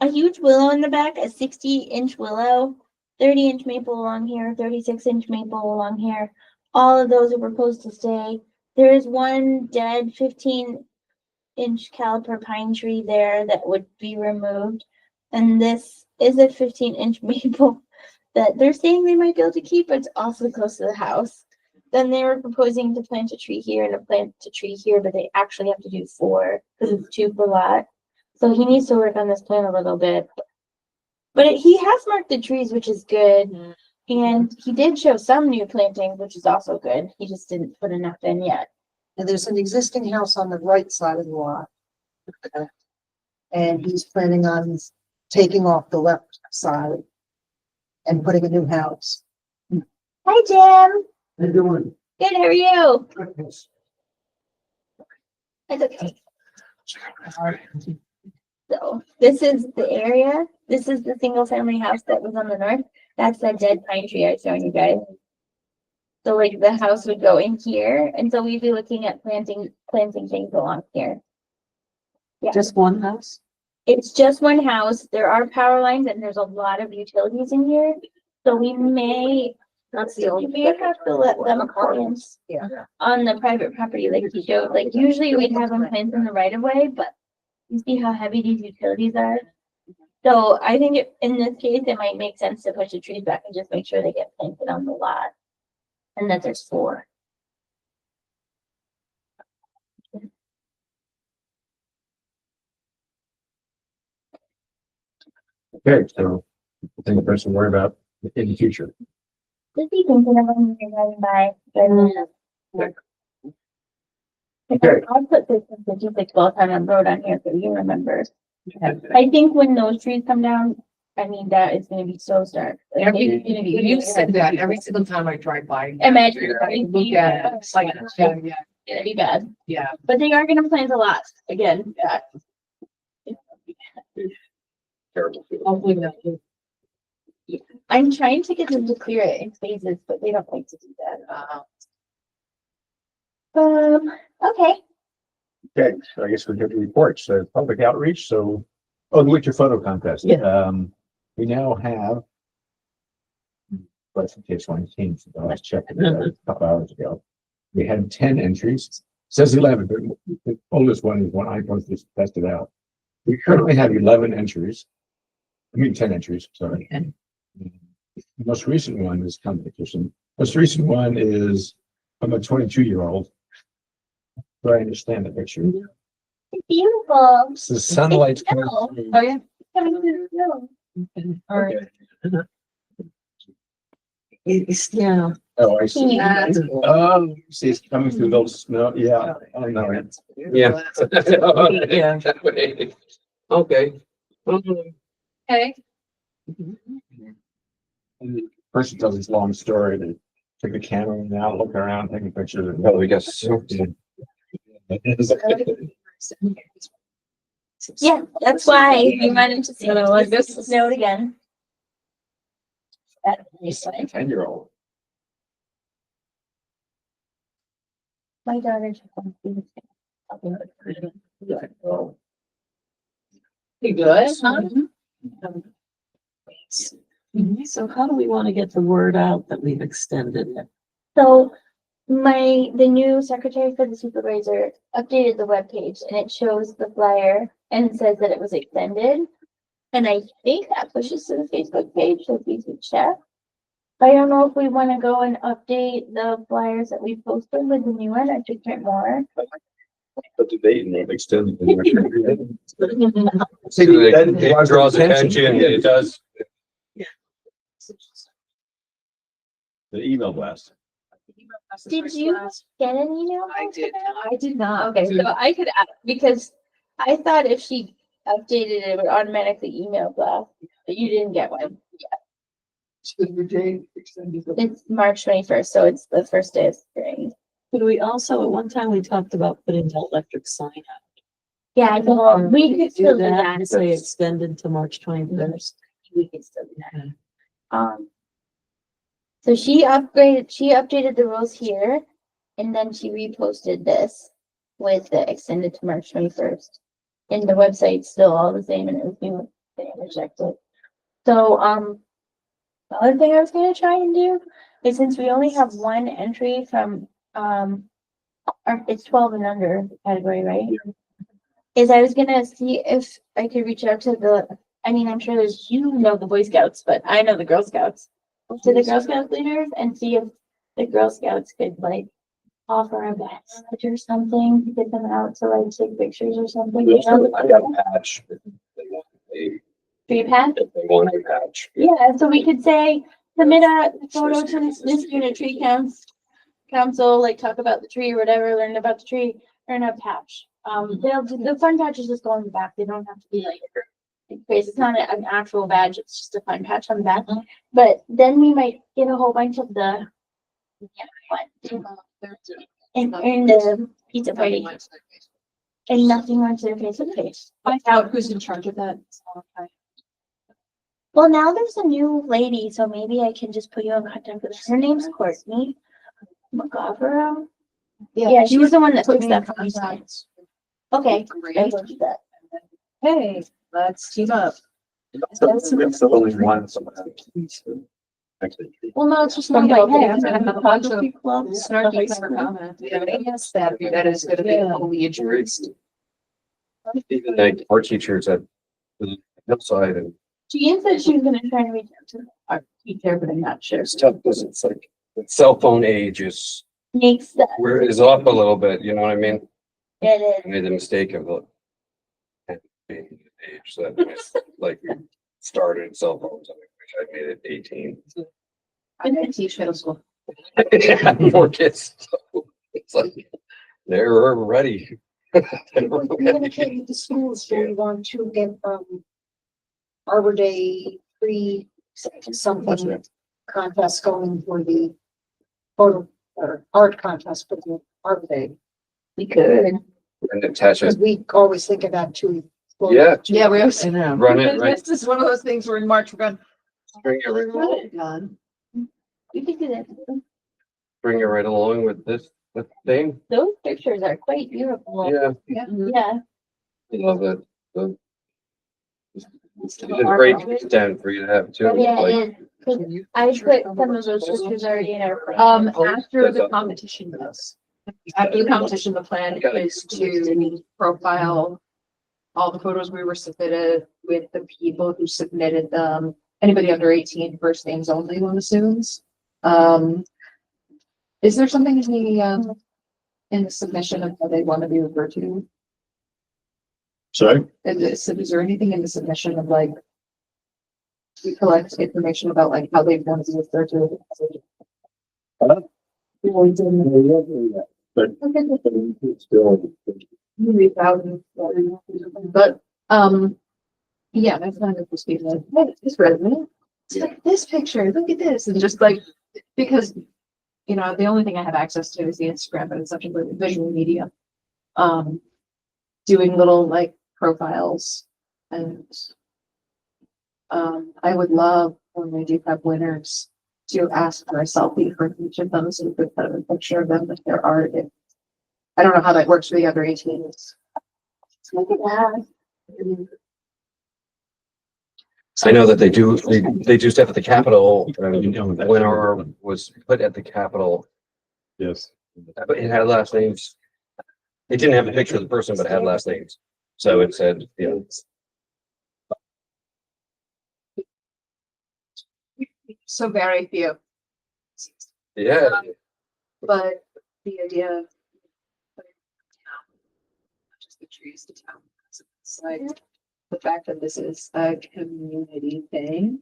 a huge willow in the back, a 60-inch willow, 30-inch maple along here, 36-inch maple along here. All of those are proposed to stay. There is one dead 15-inch caliper pine tree there that would be removed. And this is a 15-inch maple that they're saying they might be able to keep, but it's awfully close to the house. Then they were proposing to plant a tree here and plant a tree here, but they actually have to do 4 because it's 2 per lot. So he needs to work on this plan a little bit. But he has marked the trees, which is good. And he did show some new plantings, which is also good. He just didn't put enough in yet. And there's an existing house on the right side of the lot. Okay. And he's planning on taking off the left side and putting a new house. Hi, Jim. How you doing? Good, how are you? It's okay. So this is the area. This is the single family house that was on the north. That's that dead pine tree I was showing you guys. So like the house would go in here, and so we'd be looking at planting things along here. Yeah. Just one house? It's just one house. There are power lines and there's a lot of utilities in here. So we may, That's the we old. may have to let them plant Yeah. on the private property like he showed. Like usually we'd have them plant in the right of way, but you see how heavy these utilities are? So I think in this case, it might make sense to push the trees back and just make sure they get planted on the lot. And that there's 4. Okay, so I think the person worry about in the future. Just be thinking of them when you're driving by. Okay. I'll put this in statistics all time on road on here so you remember. I think when those trees come down, I mean, that is gonna be so stark. Like, it's gonna be You really said that hard. every single time I drive by. Imagine. I look at it, it's like, yeah, It'd be bad, yeah. but they are gonna plant a lot again. Terrible. Hopefully not. I'm trying to get them to clear it in phases, but they don't like to do that. Okay. Okay, so I guess we get the reports, public outreach, so, oh, the Winter Photo Contest. Yeah. We now have. But in case one came, so I checked it a couple hours ago. We had 10 entries, says 11, but the oldest one is one I just tested out. We currently have 11 entries. I mean, 10 entries, sorry. The most recent one is competition. Most recent one is from a 22-year-old. Do I understand the picture? Beautiful. It's the sunlight coming Oh, through. Oh, yeah. Coming through the snow. All right. Yeah. Oh, I see. Yeah. Oh, see, it's coming through those snow, yeah, I know it. Yeah. Yeah. Okay. Okay. And the person tells this long story, they take the camera and now look around, taking pictures. of- Oh, we got so. Yeah, that's why we wanted to see it like this snowed again. That's nice. 10-year-old. My daughter just wants to see this. You good? So how do we want to get the word out that we've extended it? So the new secretary for the supervisor updated the webpage and it shows the flyer and says that it was extended. And I think that pushes to the Facebook page, so please check. I don't know if we want to go and update the flyers that we posted with the new one or to print more. But the date and they've extended. It draws attention, it does. The email blast. Did you get an email? I did. I did not. Okay, so I could ask, because I thought if she updated it, it would automatically email blast, but you didn't get one. The date extended. It's March 21st, so it's the first day of spring. Could we also, at one time, we talked about putting the electric sign out. Yeah, I know, we could Do still do that that. and say extended to March 21st. We could still do that. So she updated the rules here, and then she reposted this with the extended to March 21st. And the website's still all the same and it was being rejected. So, the other thing I was gonna try and do is, since we only have one entry from, it's 12 and under category, right? Is I was gonna see if I could reach out to I'm sure you know the Boy Scouts, but I know the Girl Scouts. To the Girl Scout leaders and see if the Girl Scouts could like offer a badge or something to get them out to like take pictures or something. I got a patch. Free pass? If they want a patch. Yeah, so we could say, submit a photo to this unit tree council, like talk about the tree or whatever, learn about the tree, earn a patch. The fun patches just go on the back. They don't have to be like it's not an actual badge, it's just a fun patch on the back. But then we might get a whole bunch of the and the pizza party and nothing went to their Facebook page. Find out who's in charge of that. Well, now there's a new lady, so maybe I can just put you in contact with her. Her name's Courtney McGovern. Yeah, she was the one that took that from me. Okay. I will do that. Hey, let's team up. It's only one. Well, no, it's just From not like, the- hey, I'm gonna have a bunch of Photography club. Snarky for comment. Yes, that is gonna be fully insurance. Even like our teachers at hillside and Jean said she was gonna try and reach out to our teacher, but I'm not sure. it's tough because it's like, the cell phone age is, Makes sense. where is off a little bit, you know what I mean? It I made the mistake of being the age that was like started cell phones. I wish I made it 18. I didn't teach middle school. More kids. So it's like, they're ready. Communicate with the schools, do we want to get, Arbor Day free something contest going for the photo or art contest for the Arbor Day? We could. And Natasha, Because we always think about two. yeah, Yeah, we always. I know. run it right, This is one of those things where in March we're going. bring it right, Done. We could do that. bring it right along with this thing. Those pictures are quite beautiful. Yeah, Yeah. I love it. It's a great content for you to have too. Oh, yeah, Like, it is. 'Cause I put some of those pictures already in our. After the competition, yes. After the competition, the plan is to profile all the photos we were submitted with the people who submitted them. Anybody under 18, first names only one assumes. Is there something in the submission of how they want to be referred to? Sorry? Is there anything in the submission of like, we collect information about like how they want to be referred to? But still, Maybe 1,000, but, yeah, that's not a speed like, hey, this resume, it's like this picture, look at this, and just like, because, you know, the only thing I have access to is the Instagram, but it's such a visual media. Doing little like profiles and, I would love when we do have winners to ask for a selfie for each of them, so we could put a picture of them with their art. I don't know how that works for the other 18s. Look at that. I know that they do stuff at the Capitol. You know, that's- When our was put at the Capitol, Yes. but it had last names. It didn't have a picture of the person, but it had last names. So it said, you know, So very few, yeah, but the idea of just the trees to town. It's like the fact that this is a community thing.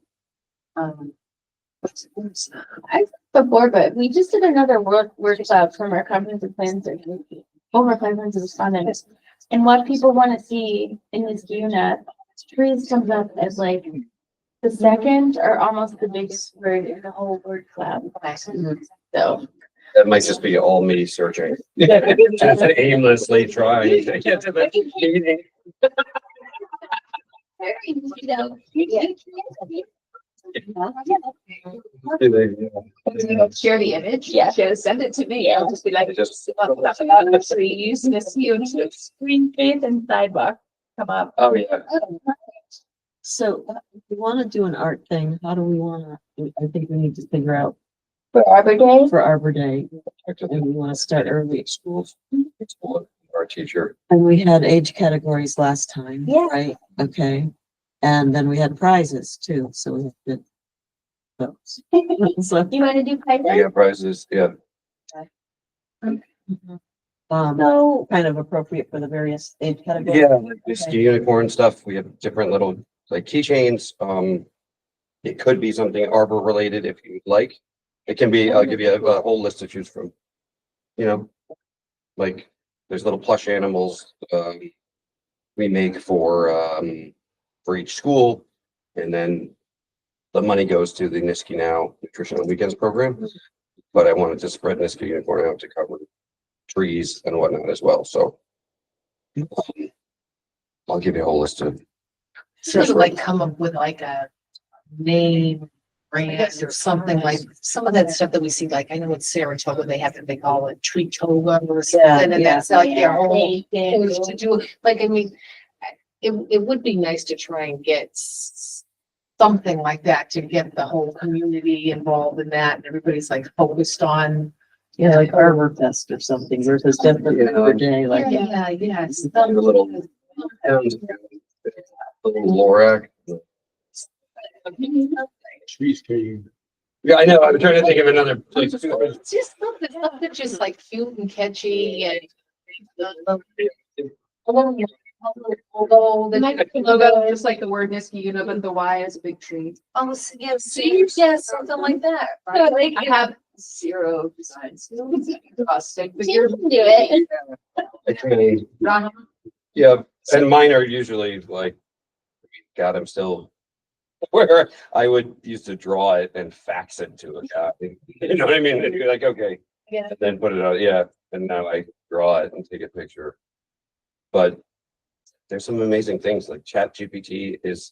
I before, but we just did another workshop from our comprehensive plans or over comprehensive respondents. And what people want to see in this unit, trees comes up as like the second or almost the biggest word in the whole word cloud. So that might just be all me searching. Just aimlessly trying to get to the meaning. Share the image. Yeah. Send it to me. I'll just be like, Just- trees, this huge. green space and sidewalk come up. Oh, yeah. So if we want to do an art thing, how do we want to, I think we need to figure out For Arbor Day, for Arbor Day. And we want to start early at school. Our teacher. And we had age categories last time. Yeah. Right, okay. And then we had prizes too, so we have to. Those. So, you want to do We prizes? got prizes, yeah. So kind of appropriate for the various age categories. Yeah, like the ski unicorn stuff. We have different little like keychains. It could be something arbor related if you'd like. It can be, I'll give you a whole list to choose from. You know, like there's little plush animals, we make for each school. And then the money goes to the Niski Now Nutrition on Weekends program. But I wanted to spread Niski Unicorn out to cover trees and whatnot as well, so. I'll give you a whole list of. Sort of like come up with like a name, brand or something like some of that stuff that we see, like I know at Saratoga, they have to make all a tree toga or something, and that's like their whole thing to do. Like, I mean, it would be nice to try and get something like that to get the whole community involved in that, and everybody's like focused on. Yeah, like Arbor Fest or something, versus different Arbor Day, like. Yeah, yes. The little. Little Lorac Trees, tree. Yeah, I know. I'm trying to think of another place. It's just something just like cute and catchy and. The next logo, just like the word Niskayuna, but the Y is a big tree. Oh, yeah, see, yeah, something like that. Yeah, Right? I have zero designs. Busting, but You you're. can do it. I mean, Not- yeah, and mine are usually like, God, I'm still where I would used to draw it and fax it to a guy. You know what I mean? And you're like, okay. Yeah. And then put it out, yeah, and now I draw it and take a picture. But there's some amazing things like Chat GPT is,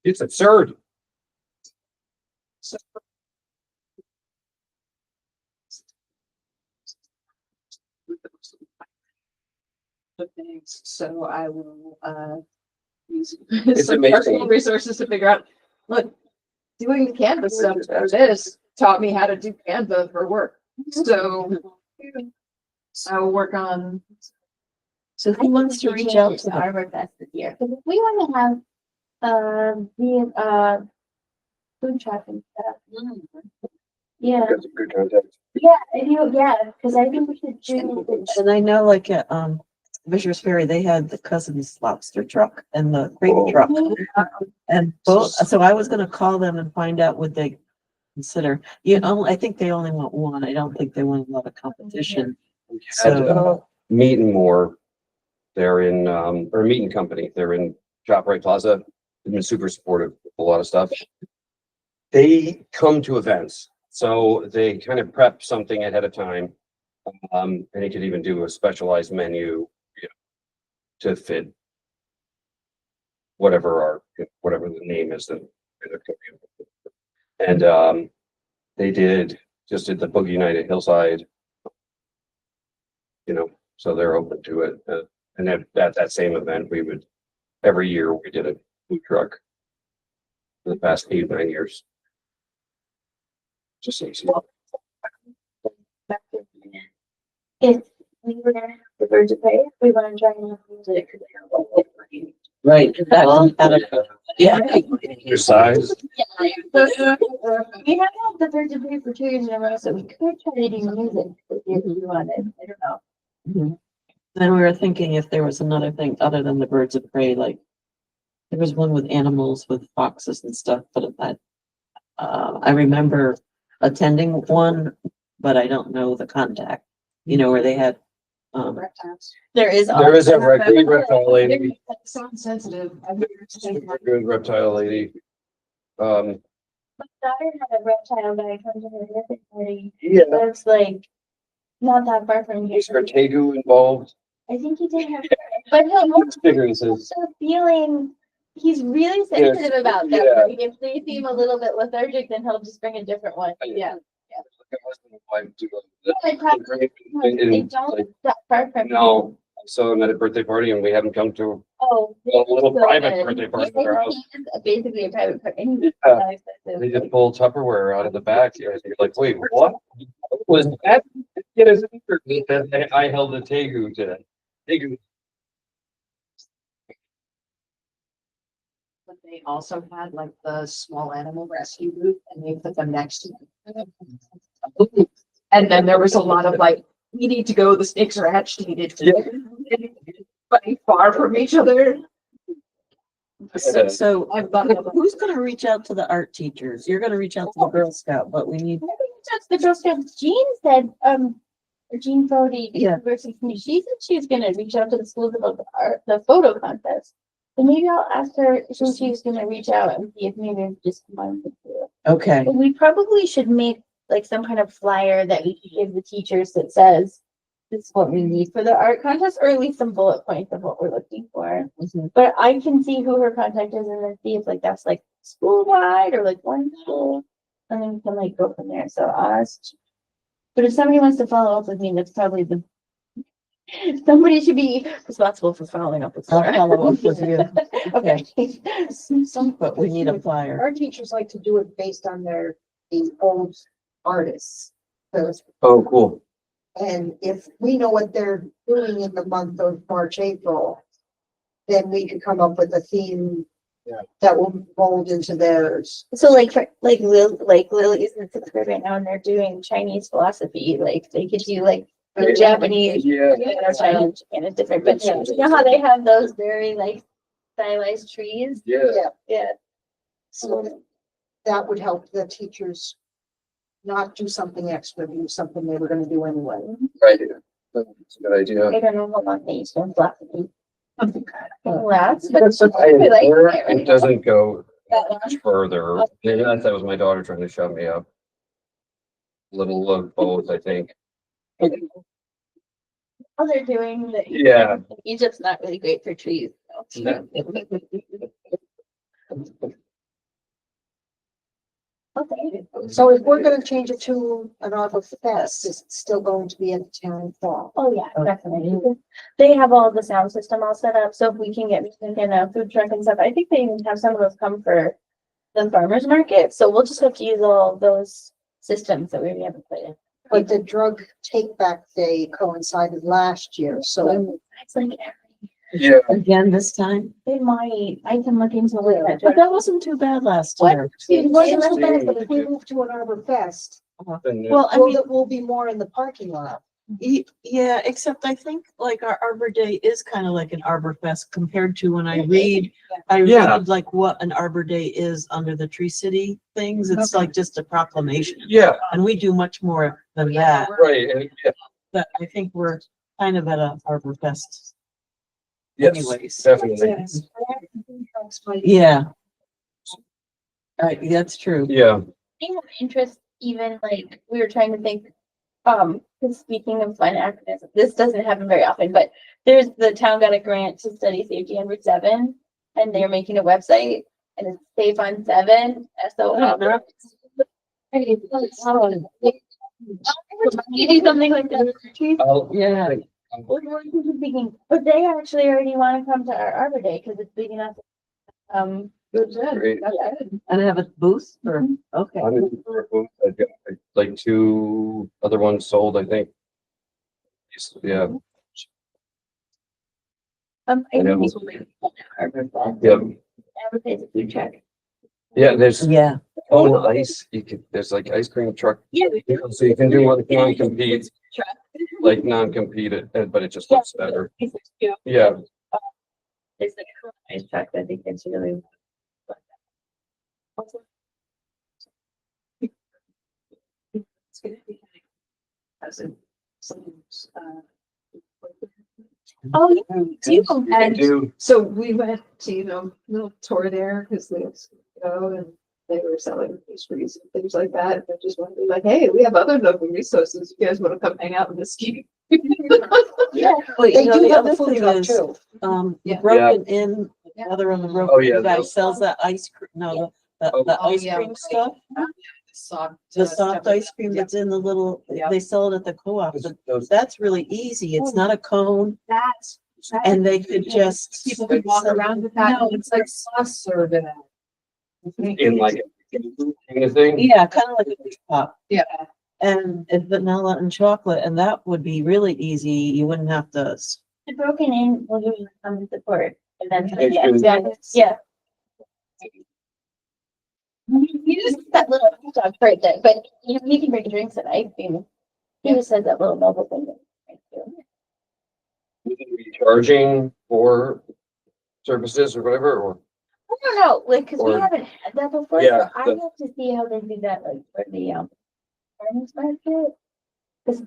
it's absurd. of things, so I will, use It's some amazing. personal resources to figure out, look, doing the Canva stuff, this taught me how to do Canva for work, so I will work on. So who wants to reach out to the Arbor Fest this year? Because if we want to have, food truck and stuff. Yeah, Got some good contact. yeah, I do, yeah, because I think we should do. And I know like at, Fisher's Ferry, they had the Cousins lobster truck and the crate truck. And both, so I was gonna call them and find out would they consider, you know, I think they only want one. I don't think they want a lot of competition. We had, So, Meat and More. They're in, or Meat and Company. They're in ShopRite Plaza. They've been super supportive with a lot of stuff. They come to events, so they kind of prep something ahead of time. And they could even do a specialized menu, you know, to fit whatever whatever the name is that. And they just did the Boogie Night at Hillside. You know, so they're open to it. And at that same event, every year we did a food truck for the past 8-9 years. Just so small. If we were gonna have the birds of prey, we want to try and have music. right, yeah. Your size. We haven't had the birds of prey for 2 years in a row, so we could try to do music if you wanted. I don't know. Mhm. Then we were thinking if there was another thing other than the birds of prey, like there was one with animals, with foxes and stuff, but I remember attending one, but I don't know the contact, you know, where they had, There is. There is a great reptile lady, Sound sensitive. good reptile lady. My daughter had a reptile guy come to her birthday party. Yeah. That's like not that far from here. Is there Tegu involved? I think he did have, but he'll Bigger than this. also feeling, he's really sensitive about that. yeah. Like, if they seem a little bit lethargic, then he'll just bring a different one. Yeah. Husband and wife do I probably, they don't that far from. No, I saw him at a birthday party and we haven't come to Oh. a little so private good. birthday party Yeah, at our house. it's basically a private party. And he's Yeah. not expensive. They just pull Tupperware out of the back. You're like, wait, what? Was that? Get his I held a Tegu today. Tegu. But they also had like the small animal rescue booth and they put them next to them. And then there was a lot of like, we need to go, the snakes are hatched, needed to. But far from each other. so I've got who's gonna reach out to the art teachers? You're gonna reach out to the Girl Scout, but we need, I think that's the Girl Scouts. Jean said, Jean Brody, Yeah. University Community, she said she was gonna reach out to the schools about the photo contest. So maybe I'll ask her if she's gonna reach out and see if maybe just one could do it. okay, But we probably should make like some kind of flyer that we could give the teachers that says this is what we need for the art contest, or at least some bullet points of what we're looking for. Mhm. But I can see who her contact is and then see if like that's like school-wide or like one school. And then we can like go from there. So I'll ask. But if somebody wants to follow up with me, that's probably somebody should be responsible for following up with. I'll Laura. follow up with you. Okay. But we need a flyer. Our teachers like to do it based on the old artists. Oh, cool. And if we know what they're doing in the month of March, April, then we could come up with a theme that will mold into theirs. So like for like Lily's in sixth grade right now and they're doing Chinese philosophy. Like they could do like the Japanese, Yeah. Chinese, Japan is different, but you know how they have those very like stylized trees? Yeah. Yeah. So that would help the teachers not do something extra, do something they were gonna do anyway. Right. That's a good idea. I don't know how long they used to have philosophy. Last, but It's I like It doesn't go that one. much further. Maybe that was my daughter trying to shut me up. Little of both, I think. Oh, they're doing the. Yeah. Egypt's not really great for trees. So. Okay. So if we're gonna change it to an Arbor Fest, is it still going to be at the town hall? Oh, yeah, definitely. They have all the sound system all set up, so if we can get music and a food truck and stuff, I think they even have some of those come for the farmer's market, so we'll just have to use all those systems that we already have in place. But the drug take back day coincided last year, so It's like, Yeah. Again this time, they might, I can look into it. but that wasn't too bad last What? year. it wasn't so bad, but if we move to an Arbor Fest, Well, I well, mean, it will be more in the parking lot. yeah, except I think like our Arbor Day is kind of like an Arbor Fest compared to when I read like what an Arbor Day is under the Tree City things. It's like just a proclamation. Yeah, And we do much more than that, right. And yeah, but I think we're kind of at a Arbor Fest. yes, Anyways. definitely. Yeah. That's true. Yeah. I have interest even like, we were trying to think, 'cause speaking of fun acronyms, this doesn't happen very often, but there's the town got a grant to study safety on Route 7 and they're making a website and it's Safe on 7, SO. You do something like that. Yeah. Thinking, but they actually already want to come to our Arbor Day because it's big enough. Great. And have a booth or, okay. I'm in for a booth. I've got like 2 other ones sold, I think. Yeah, I I know. think yeah, advertise a food truck. yeah, there's Yeah. ice, there's like ice cream truck. Yeah. So you can do one non-compete, like non-compete, but it just looks better. Yeah, It's like a nice truck. I think it's really. Oh, yeah, do. I And do. so we went to, little tour there because they go and they were selling pastries and things like that. And I just wanted to be like, hey, we have other local resources. You guys want to come hang out in this scheme? Yeah, But they you know, do the have a other food thing truck is, too. Yeah. Broken In, other on the road, Oh, yeah, the guy those- sells that ice cream, no, the Oh. ice cream stuff. The soft ice cream that's in the little, Yeah. they sell it at the co-op. Those- That's really easy. It's not a cone That's. and they could just. People could walk around with that. No, it's like soft serve in In like a thing. Yeah, kind of like a fish pop. Yeah. And it's vanilla and chocolate, and that would be really easy. You wouldn't have to. The Broken In will usually come and support events. They Yeah, should. exactly. Yeah. You just that little dog right there, but you can bring drinks and ice cream. He just has that little mobile thing. Would they be charging for services or whatever, or? I don't know, like, cause we Or- haven't had that before, Yeah, so I have to see how they do that, like, for the, farmers market. Cause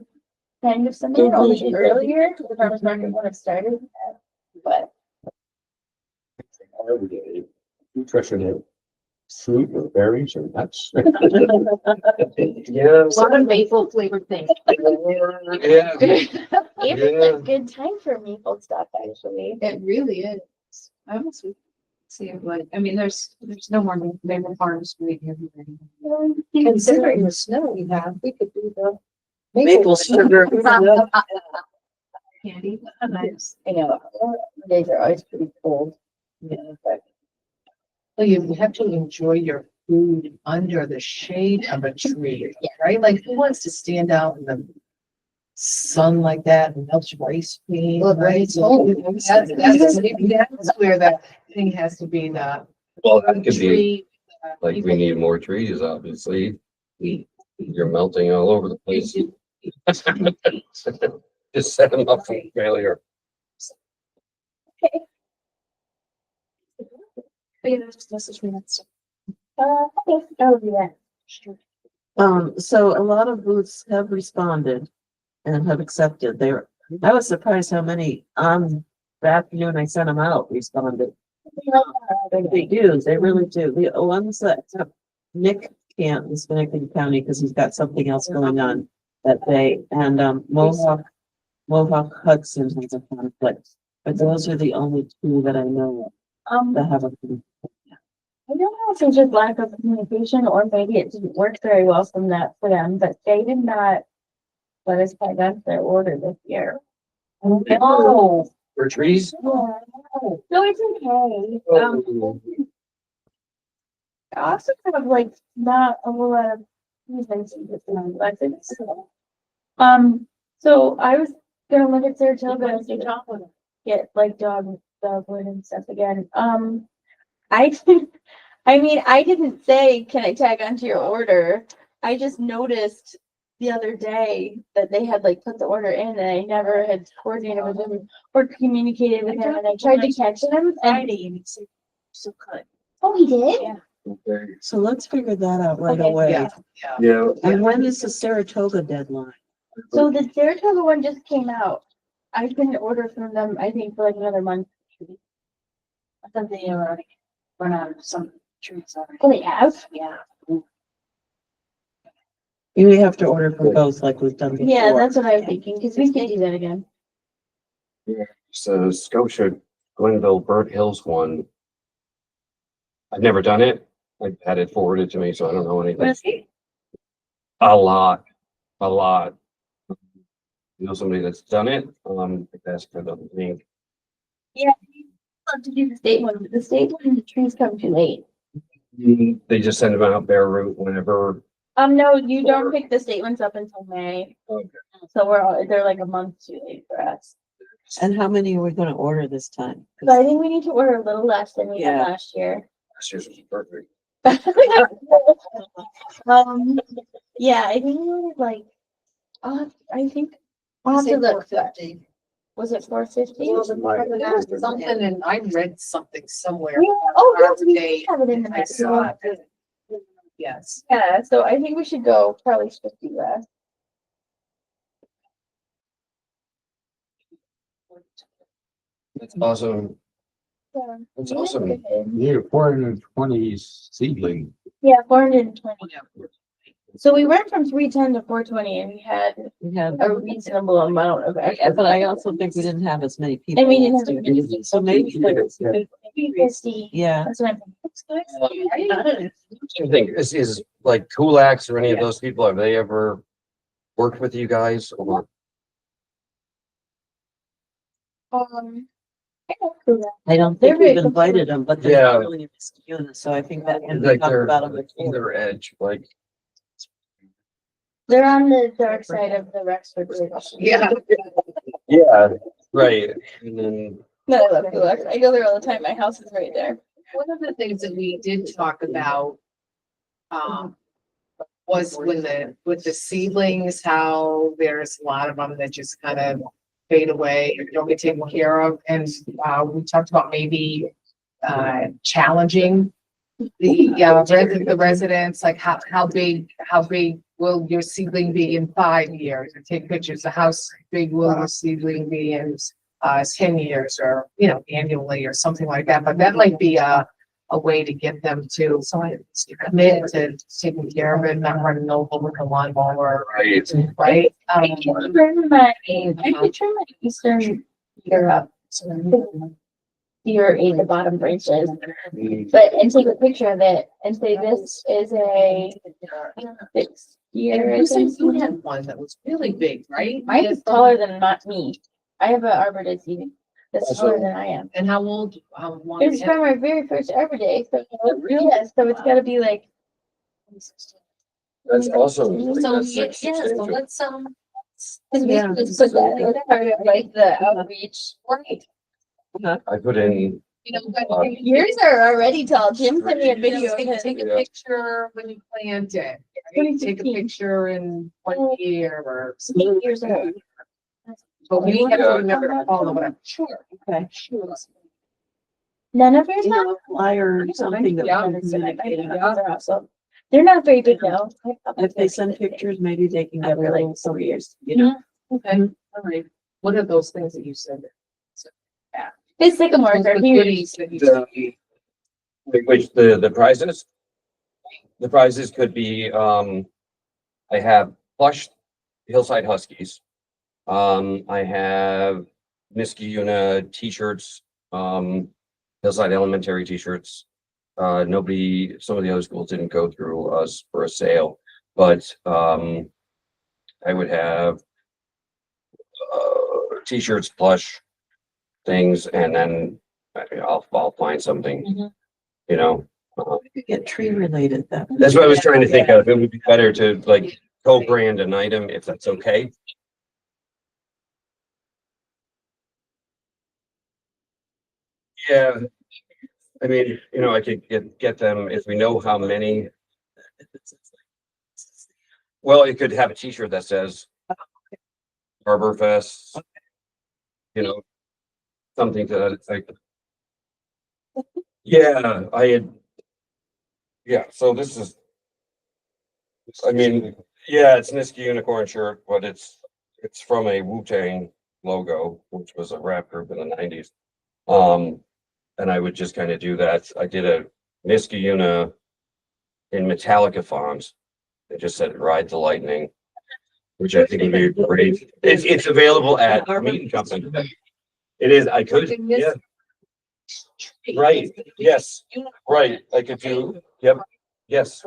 kind of similar, only earlier, the farmers market would have started, but. Nutrition, fruit or berries or nuts. Yeah. A lot of maple flavored things. Yeah. April's Yeah. a good time for maple stuff, actually. It really is. I almost would see it like, I mean, there's no more maple farms for here. Considering the snow we have, we could do the. Maple sugar. Candy. Nice. I know, days are always pretty cold. Yeah. But Well, you have to enjoy your food under the shade of a tree, right? Like who wants to stand out in the sun like that and melt your ice cream, Well, right? it's cold. That's where that thing has to be the Well, that could be, tree. like, we need more trees, obviously. You're melting all over the place. Just set them up for failure. Just message me that stuff. Okay, I'll do that. So a lot of booths have responded and have accepted. I was surprised how many on the afternoon I sent them out responded. They do, they really do. The ones that Nick can't in Schenectady County because he's got something else going on that day, and Mohawk Hudson has a conflict. But those are the only two that I know that have a. I don't know if it's just lack of communication or maybe it didn't work very well for them, but they did not let us tag on their order this year. Oh, For trees? Yeah. No, it's okay. I also have like not a whole lot of reasons lessons. So I was gonna look at Saratoga and see get like dogwood and stuff again. I didn't say, can I tag onto your order? I just noticed the other day that they had like put the order in and I never had coordinated with them or communicated with him and I tried to catch him and. So good. Oh, he did? Yeah. Okay. So let's figure that out right Okay. away. yeah. Yeah. And when is the Saratoga deadline? So the Saratoga one just came out. I couldn't order from them, I think, for like another month. I thought they already run out of some trees already. Oh, they have? Yeah. You may have to order from both like we've done before. Yeah, that's what I was thinking, because we can do that again. So Scotia Glenville Burnt Hills one. I've never done it. I've had it forwarded to me, so I don't know anything. A lot. You know somebody that's done it? That's kind of the link. I'd love to do the state one, but the state one, the trees come too late. They just send them out bare route whenever. No, you don't pick the state ones up until May. Okay. So they're like a month too late for us. And how many are we gonna order this time? So I think we need to order a little less than we had Yeah. last year. Last year's was perfect. Yeah, I think we ordered like, I think, I'll have to look. 450. Was it 450? Something, and I read something somewhere. Oh, yes, we They- have it in the I next saw one. it. Yes. Yeah, so I think we should go probably 50 less. That's awesome. Yeah. That's awesome. Yeah, 420 seedling. Yeah, 420. So we went from 310 to 420 and we had We have, a reasonable amount of extra. but I also think we didn't have as many people. And we didn't last have year. as many So maybe, Maybe 50. yeah, That's what I'm thinking. I think is like Kulaks or any of those people, have they ever worked with you guys or? I don't do that. I don't They're think we've very invited them, but they're Yeah. not really in this unit, so I think that, and we Like talked they're about them like before. either edge, like. They're on the dark side of the Rexford Bridge. Yeah. Yeah, right. And then, No, I love Kulak. I go there all the time. My house is right there. One of the things that we did talk about, was with the seedlings, how there's a lot of them that just kind of fade away, don't get taken care of, and, we talked about maybe, challenging the residents, like how big will your seedling be in 5 years? And take pictures of how big will your seedling be in 10 years, or, annually or something like that. But that might be a way to get them to commit to taking care of it, not running over with a lawnmower, right. right? I could turn my Eastern Europe. Here in the bottom branches, but and take a picture of it and say this is a 6 year. You said you had one that was really big, right? Mine is taller than not me. I have an Arbor Day seeding that's taller than I am. And how old? One It's is- from our very first Arbor Day, so yeah, so it's gotta be like. That's awesome. So, That's yeah, like so let's, Just put that as part of like the outreach. right. I put in You know, but Yours are already tall. Jim sent me a video. take, of it. take a Yeah. picture when you plant it. Right? Take a 2015. picture in 1 year or. 8 years old. But we have to Yeah. remember to follow what I'm sure. Okay. Sure. None of yours You have? know, a flyer or something that Yeah. we can communicate. They're awesome. They're not very big though. If they send pictures, maybe they can get a After like little 4 something, years. you know. Okay, all right. What are those things that you said? His sycamores are The huge. goodies that you said. Which the prizes? The prizes could be, I have plush Hillside Huskies. I have Niskayuna t-shirts, Hillside Elementary t-shirts. Nobody, some of the other schools didn't go through us for a sale, but, I would have t-shirts, plush things, and then I'll find something, Mhm. you know. We could get tree related that. That's what I was trying to think of. It would be better to like co-brand an item if that's okay. Yeah. I mean, you know, I could get them if we know how many. Well, it could have a t-shirt that says Harbor Fest. You know, something to that effect. Yeah, I had. Yeah, so this is. I mean, yeah, it's Niski unicorn shirt, but it's from a Wu-Tang logo, which was a rap group in the 90s. And I would just kind of do that. I did a Niski Una in Metallica fonts. It just said Ride the Lightning, which I think would be great. It's available at Meat and Company. It is, I could, yeah. Right, yes, right, I could do, yep, yes,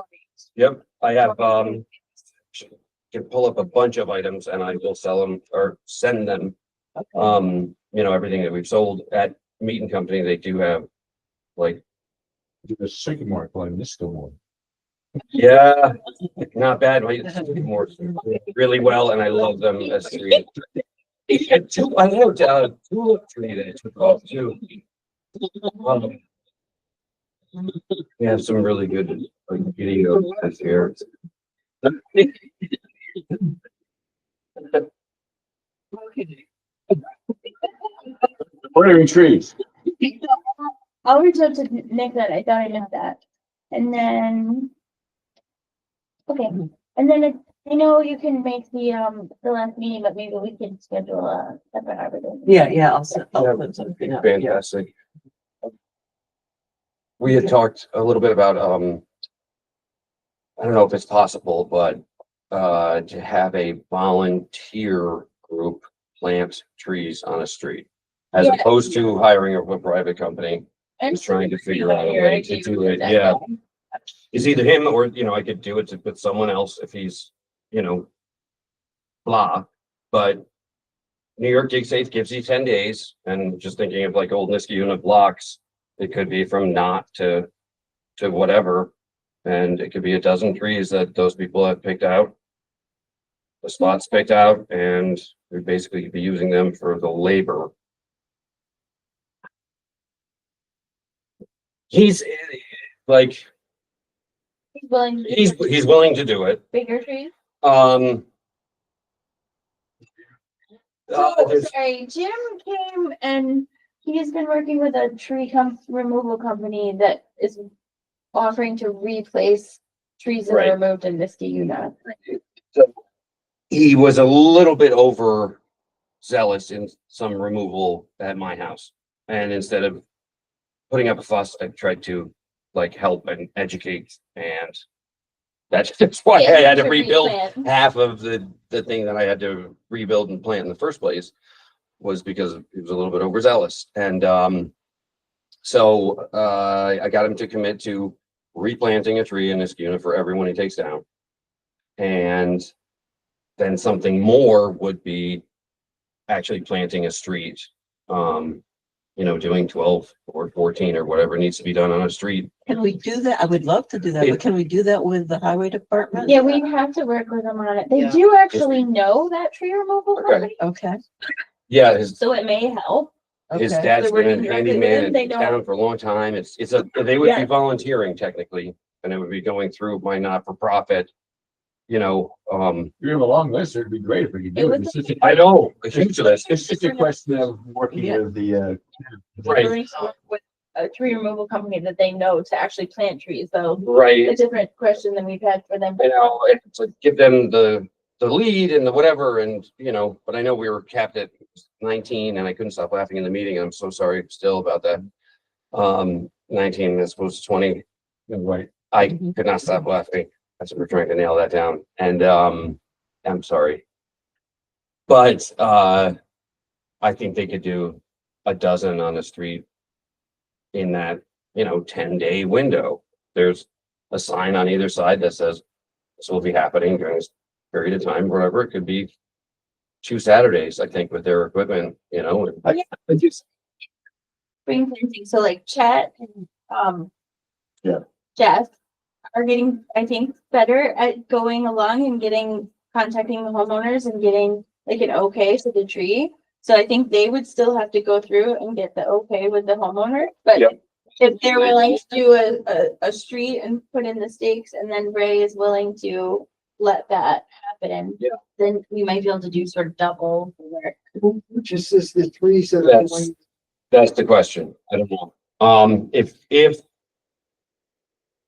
yep, I have, can pull up a bunch of items and I will sell them or send them. You know, everything that we've sold at Meat and Company, they do have like, The sycamore, like this one. yeah, not bad, right? More really well, and I love them as three. I know, tulip tree that I took off too. We have some really good like video here. Ordering trees. I'll reach out to Nick that I thought I missed that. And then. Okay, and then I know you can make the last meeting, but maybe we can schedule a separate Arbor Day. Yeah, I'll put something up. Yeah. Fantastic. We had talked a little bit about, I don't know if it's possible, but, to have a volunteer group plant trees on a street. As Yeah. opposed to hiring a private company, I'm trying to figure out a way to do it, yeah. It's either him or, you know, I could do it with someone else if he's, you know, blah, but New York Dig Safe gives you 10 days, and just thinking of like old Niskayuna blocks, it could be from not to whatever, and it could be a dozen trees that those people have picked out. The spots picked out, and we basically could be using them for the labor. He's like, He's willing. to do he's willing to do it. Bigger trees. Um. So, there's- sorry, Jim came and he's been working with a tree removal company that is offering to replace trees that Right. are removed in Niskayuna. He was a little bit over zealous in some removal at my house. And instead of putting up a fuss, I tried to like help and educate, and that's why I had to rebuild replant. half of the thing that I had to rebuild and plant in the first place, was because he was a little bit overzealous. And so I got him to commit to replanting a tree in Niskayuna for everyone he takes down. And then something more would be actually planting a street, you know, doing 12 or 14 or whatever needs to be done on a street. Can we do that? I would love to do that, but can we do that with the highway department? Yeah, we have to work with them on it. They Yeah. do actually know that tree removal Okay. company, Okay, Yeah, his, so it may help. His Okay. dad's They're working been a directly with handyman him, in they don't- town for a long time. They would be Yeah. volunteering technically, and it would be going through my not-for-profit, You have a long list, it'd be great if we could do it. It's just a- I know, a huge list. It's just a question of working Yeah. with the, Right. willing to work with a tree removal company that they know to actually plant trees, though. A Right, different question than we've had for them. it's like give them the lead and the whatever, and, but I know we were capped at 19 and I couldn't stop laughing in the meeting. I'm so sorry still about that. 19 as opposed to 20. right. I could not stop laughing as we're trying to nail that down. And, I'm sorry. But, I think they could do a dozen on the street in that, 10-day window. There's a sign on either side that says this will be happening during this period of time, whatever. It could be 2 Saturdays, I think, with their equipment, I just, Spring planting, so like Chet and, Yeah. Jeff are getting, I think, better at going along and contacting the homeowners and getting like an okay to the tree. So I think they would still have to go through and get the okay with the homeowner, but Yep. if they're willing to do a street and put in the stakes, and then Ray is willing to let that happen, Yeah. then we might be able to do sort of double the work. Which is this, the trees that are That's- going, That's the question. I don't know.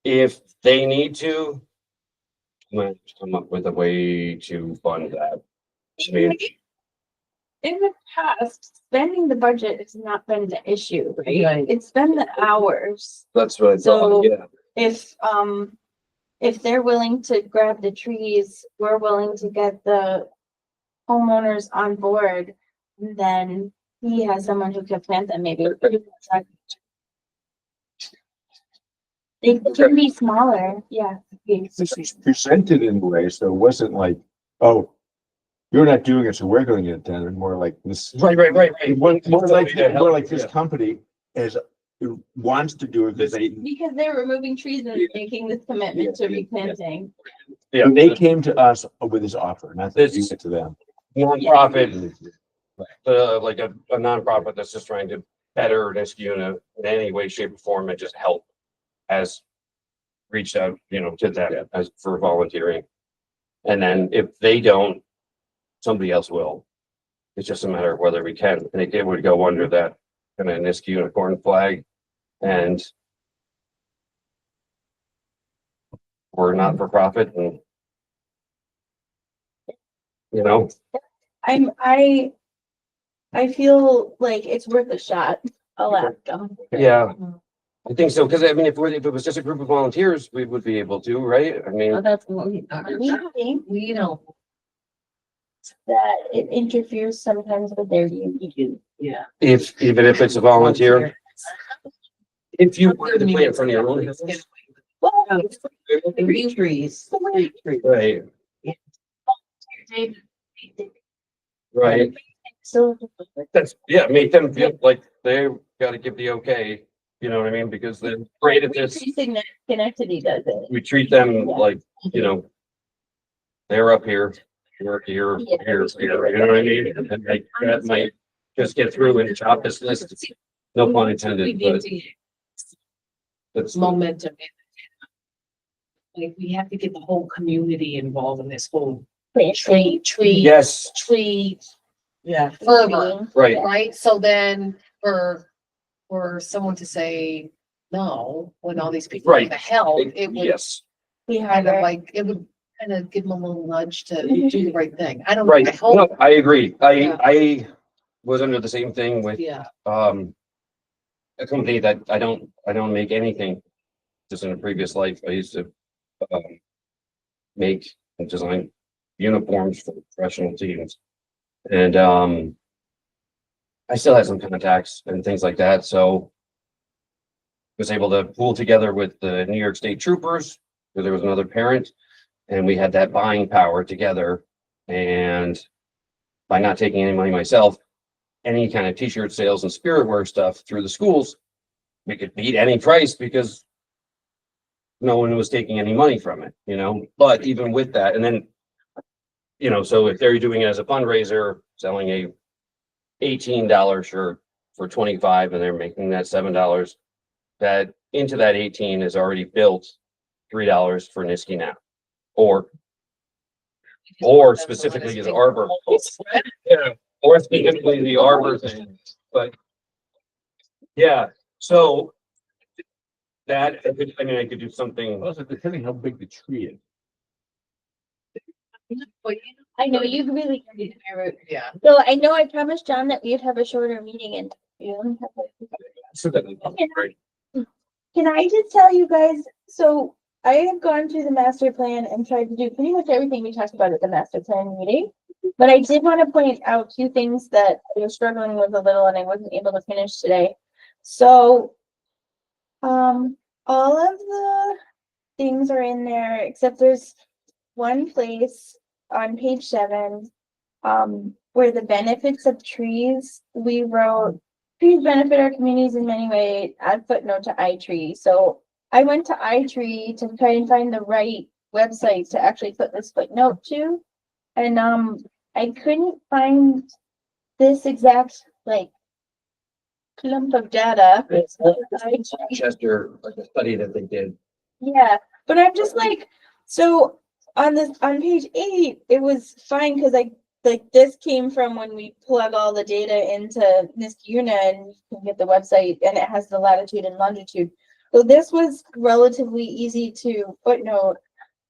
If they need to, I'm gonna come up with a way to fund that. I mean, In the past, spending the budget has not been the issue, right? Right. It's been the hours. that's what I So- thought, yeah. If they're willing to grab the trees, we're willing to get the homeowners on board, then he has someone who can plant them maybe. They can be smaller, yeah. this was presented in a way, so it wasn't like, oh, you're not doing it, so we're going to get it done, and more like this. Right. More like Yeah. this company wants to do it because Because they're removing trees and making this commitment to replanting. Yeah, they came to us with this offer, not that we This- went to them. nonprofit, like a nonprofit that's just trying to better Niskuna in any way, shape, or form, and just help, has reached out, to them as for volunteering. And then if they don't, somebody else will. It's just a matter of whether we can. And it would go under that kind of Nisk unicorn flag, and we're not for profit, and I feel like it's worth a shot. I'll ask them. yeah. I think so, because I mean, if it was just a group of volunteers, we would be able to, right? I mean, That's what we. We think We don't. that it interferes sometimes with their duty. Yeah. even if it's a volunteer, if you wanted to plant from your own. Three trees. Right, right. So, That's, yeah, make them feel like they gotta give the okay, you know what I mean? Because they're great at this. Schenectady does it. We treat them like, they're up here, we're here, here, you know what I mean? And like, that might just get through and chop this list. No pun We intended, need but to that's. momentum. Like, we have to get the whole community involved in this whole tree, Yes, Yeah. fervor, right. right? So then for someone to say no, when all these people are Right. the hell, it would Yes, We kind of have like, it would kind of give them a little nudge to do the right thing. I don't, right. I hope, No, I agree. Yeah. I was under the same thing with, yeah. a company that I don't make anything. Just in a previous life, I used to, make and design uniforms for professional teams. And, I still had some contacts and things like that, so was able to pool together with the New York State Troopers, where there was another parent, and we had that buying power together. And by not taking any money myself, any kind of t-shirt sales and spirit wear stuff through the schools, we could beat any price because no one was taking any money from it, but even with that, and then, so if they're doing it as a fundraiser, selling a $18 shirt for 25 and they're making that $7, that into that 18 is already built $3 for Niski now. Or specifically the Arbor. Yeah, or specifically the Arbor thing, but yeah, so that, I mean, I could do something. Also, depending how big the tree is. I know you really. Yeah. So I know I promised John that we'd have a shorter meeting in June. So that, right. Can I just tell you guys, so I have gone through the master plan and tried to do pretty much everything we talked about at the master plan meeting. But I did want to point out two things that I was struggling with a little and I wasn't able to finish today. So, all of the things are in there, except there's one place on page 7, where the benefits of trees, we wrote, trees benefit our communities in many ways, add footnote to iTree. So I went to iTree to try and find the right website to actually put this footnote to. And I couldn't find this exact like clump of data. Chester, like a study that they did. Yeah, but I'm just like, so on page 8, it was fine because this came from when we plug all the data into Niskayuna and you can get the website and it has the latitude and longitude. So this was relatively easy to footnote.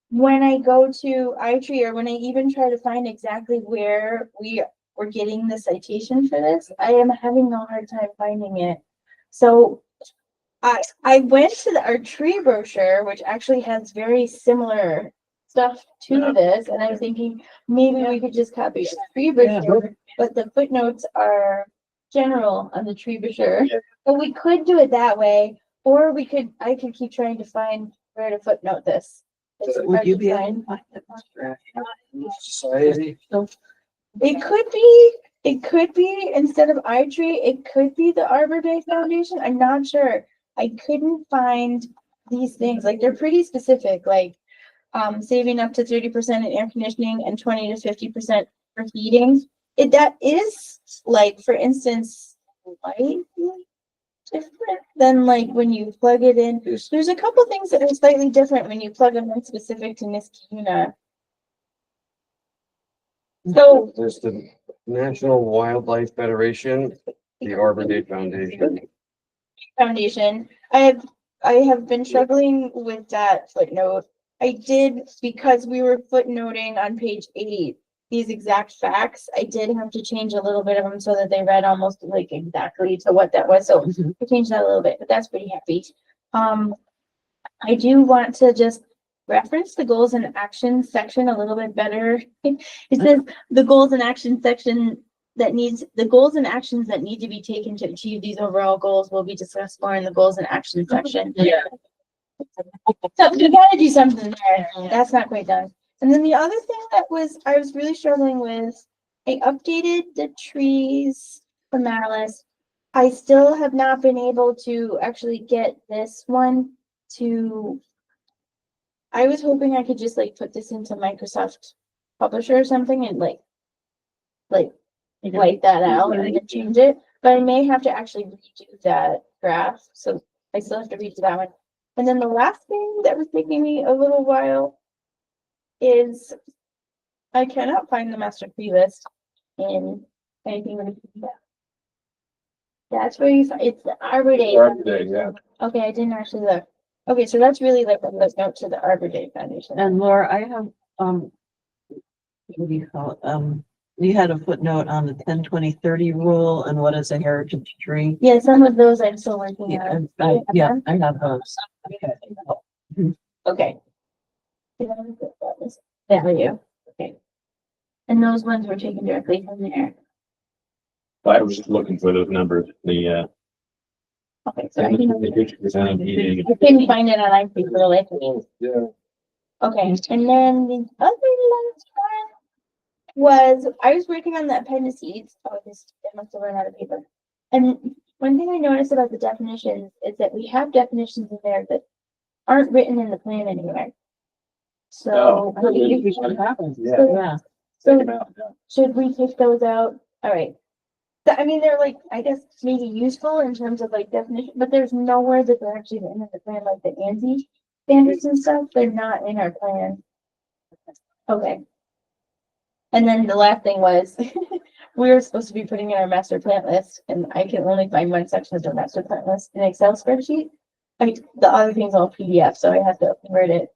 When I go to iTree or when I even try to find exactly where we were getting the citation for this, I am having a hard time finding it. So I went to our tree brochure, which actually has very similar stuff to this, and I'm thinking maybe we could just copy the tree brochure, but the footnotes are general on the tree brochure. But we could do it that way, or I could keep trying to find where to footnote this. It's Would hard you to be able find. to find it? Society. It could be instead of iTree, it could be the Arbor Day Foundation. I'm not sure. I couldn't find these things. Like they're pretty specific, like saving up to 30% in air conditioning and 20 to 50% for heating. That is like, for instance, slightly different than like when you plug it in. There's a couple things that are slightly different when you plug them in specific to Niskayuna. So There's the National Wildlife Federation, the Arbor Day Foundation. Foundation, I have been struggling with that footnote. I did, because we were footnoting on page 8 these exact facts, I did have to change a little bit of them so that they read almost like exactly to what that was. So I changed that a little bit, but that's pretty happy. I do want to just reference the goals and actions section a little bit better. It says the goals and action section the goals and actions that need to be taken to achieve these overall goals will be discussed more in the goals and action section. Yeah. So you gotta do something there. That's not quite done. And then the other thing that I was really struggling with, I updated the trees for Malice. I still have not been able to actually get this one to, I was hoping I could just like put this into Microsoft Publisher or something and like wipe that out and then change it, but I may have to actually redo that graph, so I still have to redo that one. And then the last thing that was taking me a little while is I cannot find the master tree list in anything with that. That's where it's the Arbor Day. Arbor Day, yeah. Okay, I didn't actually look. Okay, so that's really like a footnote to the Arbor Day Foundation. And Laura, I have, what do you call it? You had a footnote on the 10, 20, 30 rule and what is a heritage tree? Yeah, some of those I'm still working Yeah, on. I have those. Okay. Value, okay. And those ones were taken directly from there. I was just looking for those numbers, the, Okay, so I didn't percent heating. I couldn't find it on iTree for the life of me. Yeah. Okay, and then the other last one was, I was working on the appendices. Oh, I must have run out of paper. And one thing I noticed about the definitions is that we have definitions in there that aren't written in the plan anywhere. So. What happens? Yeah. Yeah. So should we take those out? All right. I mean, they're like, I guess maybe useful in terms of like definition, but there's nowhere that they're actually in the plan, like the ANSI standards and stuff, they're not in our plan. Okay. And then the last thing was, we were supposed to be putting in our master plant list, and I can only find one section of the master plant list in Excel spreadsheet. I mean, the other thing's all PDF, so I have to convert it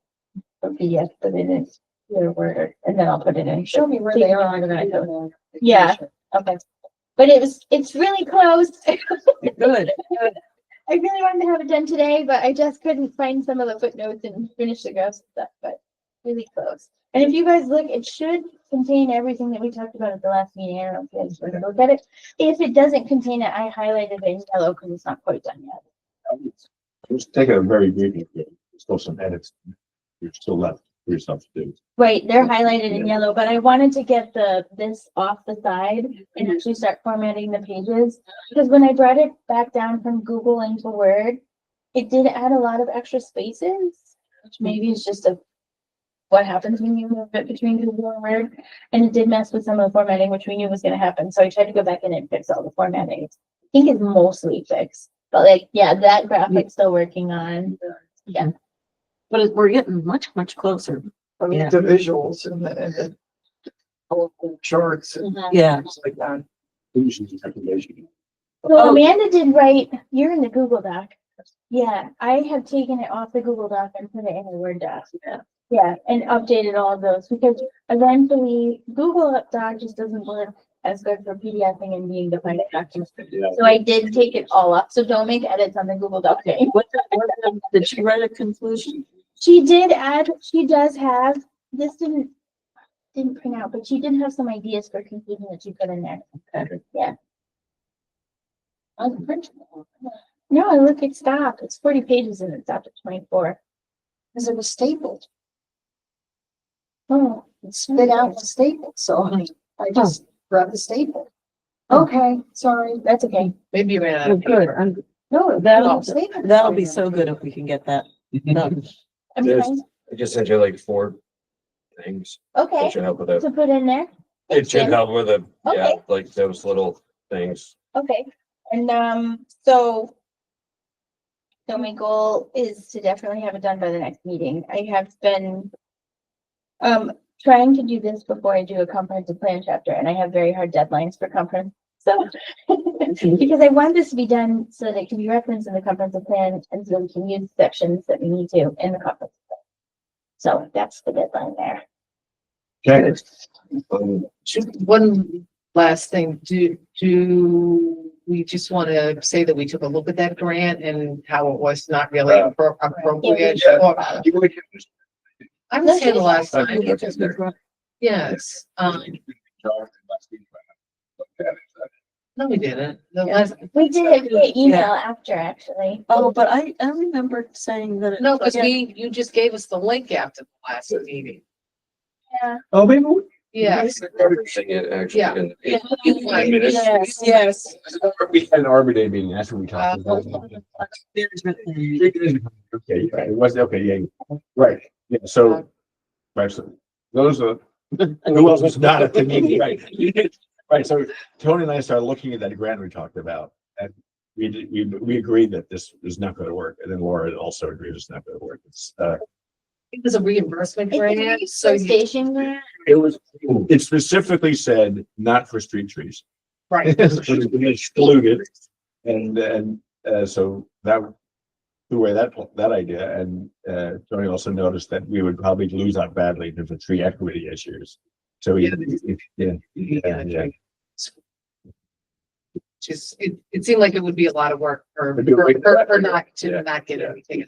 from PDF, put it in your Word, and then I'll put it in. Show me where they are. I'm gonna go. Yeah. Okay. But it's really close. Good. I really wanted to have it done today, but I just couldn't find some of the footnotes and finish the ghost stuff, but really close. And if you guys look, it should contain everything that we talked about at the last meeting. I don't know if you guys want to look at it. If it doesn't contain it, I highlighted it in yellow because it's not quite done yet. Just take a very brief look. There's still some edits. You're still left for yourself to do. Right, they're highlighted in yellow, but I wanted to get this off the side and actually start formatting the pages. Because when I brought it back down from Google into Word, it did add a lot of extra spaces, which maybe is just what happens when you move it between Google and Word. And it did mess with some of the formatting, which we knew was gonna happen. So I tried to go back in and fix all the formatting. I think it's mostly fixed, but like, yeah, that graphic's still working on. Yeah. But we're getting much, much closer. I mean, Yeah. the visuals and the colorful charts and Yeah. things like that. So Oh. Amanda did write, you're in the Google Doc. Yeah, I have taken it off the Google Doc and put it in the Word doc. Yeah, and updated all of those because eventually Google Doc just doesn't work as good for PDFing and being defined documents. So I did take it all off. So don't make edits on the Google Doc thing. Did she write a conclusion? She did add, she does have, this didn't print out, but she did have some ideas for conclusion that she put in there. Okay. Yeah. No, I look, it stopped. It's 40 pages and it stopped at 24. Cause it was stapled, Oh, it spit out the staple, so I just grabbed the staple. okay, sorry, that's okay. Maybe you ran out Well, of good. paper. No, That'll be so good if we can get that done. I'm Yes. fine. I just sent you like 4 things. That Okay, should help with it. to put in there. It Thanks, should Jim. help with it. Yeah, Okay. like those little things. Okay, and so my goal is to definitely have it done by the next meeting. I have been trying to do this before I do a comprehensive plan chapter, and I have very hard deadlines for comprehensive. So because I want this to be done so that it can be referenced in the comprehensive plan, and so we can use sections that we need to in the comprehensive plan. So that's the deadline there. Okay. One last thing, do we just want to say that we took a look at that grant and how it was not really appropriate? Or- I was here the last time. Yes, no, we didn't. The last, We did it via email after, actually. Oh, but I remember saying that. no, because you just gave us the link after the last meeting. Yeah. Oh, maybe. Yes. Referencing it actually. Yeah. in- Yeah. I mean, it's- Yes. We had an Arbor Day meeting, that's what we talked about. Okay, right, it was, okay, yeah, right, yeah, so, right, so, those are, who else was not at the meeting, right? Right, so Tony and I started looking at that grant we talked about, and we agreed that this is not gonna work, and then Laura also agreed it's not gonna work. It's, It was a reimbursement It's a grant, so you, station grant. it specifically said not for street trees. right, It's excluded, and so that threw away that idea, and Tony also noticed that we would probably lose out badly in terms of tree equity issues. So yeah. just, it seemed like it would be a lot of work for not get everything.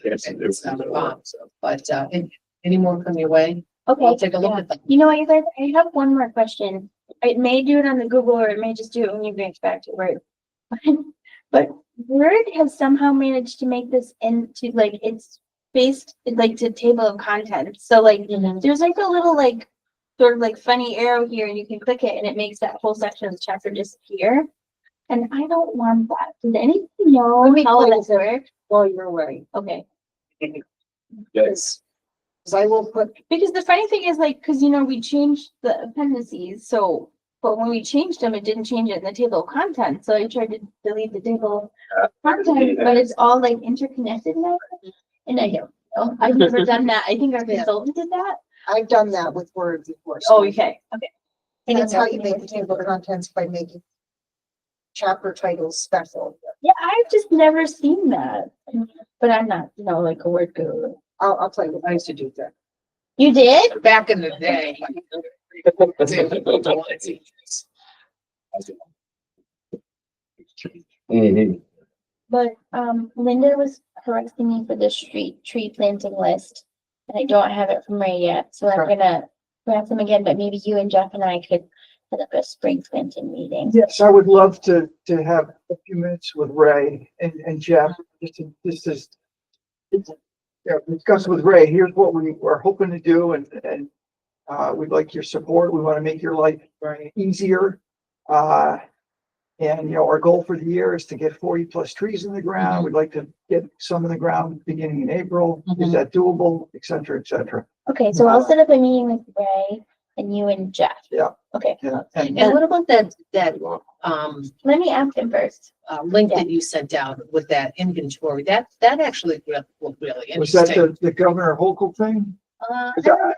But, any more from your way? Okay. I'll take a look yeah. at them. You know what, you guys, I have one more question. It may do it on the Google or it may just do it when you bring it back to Word. But Word has somehow managed to make this into like, it's based like to table of contents. So like, there's like a little like, sort of like funny arrow here and you can click it and it makes that whole section of the chapter disappear. And I don't want that. Does anybody know how that works? Well, you're right. Okay. Yes. Cause I will put, Because the funny thing is like, cause you know, we changed the appendices, so But when we changed them, it didn't change it in the table of contents, so I tried to delete the table of contents, but it's all like interconnected now. And I don't know, I've never done that, I think our Yeah. consultant did that. I've done that with Word before. so Oh, okay. And that's how you make the table of contents, by making chapter titles special. Yeah, I've just never seen that, but I'm not, like a word guru. I'll tell you. I used to do that You did? back in the day. Mhm. But, Linda was correcting me for the tree planting list. And I don't have it from Ray yet, so I'm gonna grab them again, but maybe you and Jeff and I could set up a spring planting meeting. Yes, I would love to have a few minutes with Ray and Jeff, discuss with Ray. Here's what we're hoping to do, and we'd like your support. We want to make your life easier. And our goal for the year is to get 40+ trees in the ground. We'd like to get some in the ground beginning in April. Is that doable, et cetera, et cetera? Okay, so I'll set up a meeting with Ray and you and Jeff. Yeah. Okay, Yeah. And And what about that, let me ask him first. link that you sent out with that inventory? That actually looked really was that interesting. the Governor Hochul thing?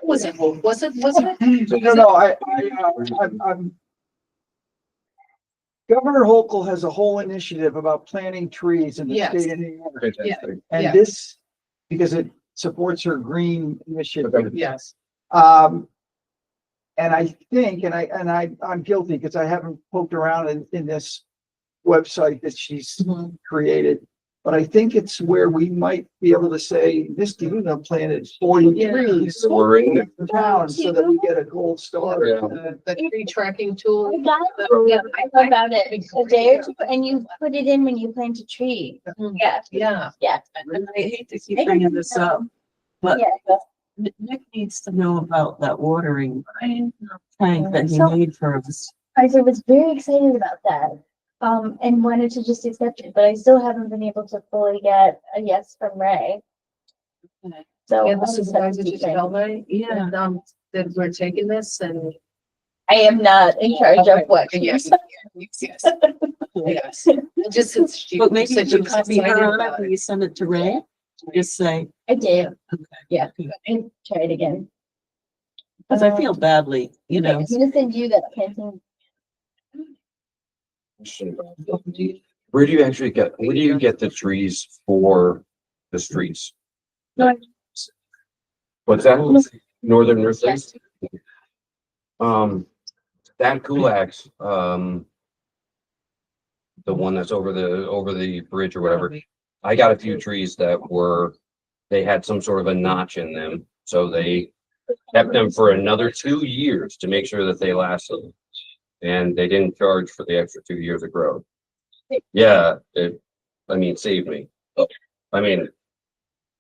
Was it? No, I'm Governor Hochul has a whole initiative about planting trees in the Yes. state of New York. Fantastic. And Yeah. this, because it supports her green initiative. Yes. And I think, I'm guilty because I haven't poked around in this website that she's created. But I think it's where we might be able to say, this Duna planted 40 Yeah. trees We're in it. in town so that we get a gold star. Yeah. The tree tracking tool. I got about it a day or two, and you put it in when you plant a tree. Yeah, Yeah. yeah, And I hate to keep bringing this up, but yeah. Nick needs to know about that watering tank that he So- made for us. I was very excited about that. And wanted to just accept it, but I still haven't been able to fully get a yes from Ray. So. Yeah, the I'll just have to supervisor keep just it. tell me, that we're taking this and. I am not in charge of what. Yes. Yes. Yes. Just since she But maybe said you she can was copy excited her on it about when it. you send it to Ray. Just say, I did, okay. yeah, and try it again. Cause I feel badly, I'm gonna send you that planting. Where do you get the trees for the streets? North. What's that? Northern Yes. Nurseries? Dan Kulak's, the one that's over the bridge or whatever. I got a few trees that they had some sort of a notch in them, so they kept them for another 2 years to make sure that they lasted. And they didn't charge for the extra 2 years of growth. Yeah, saved me.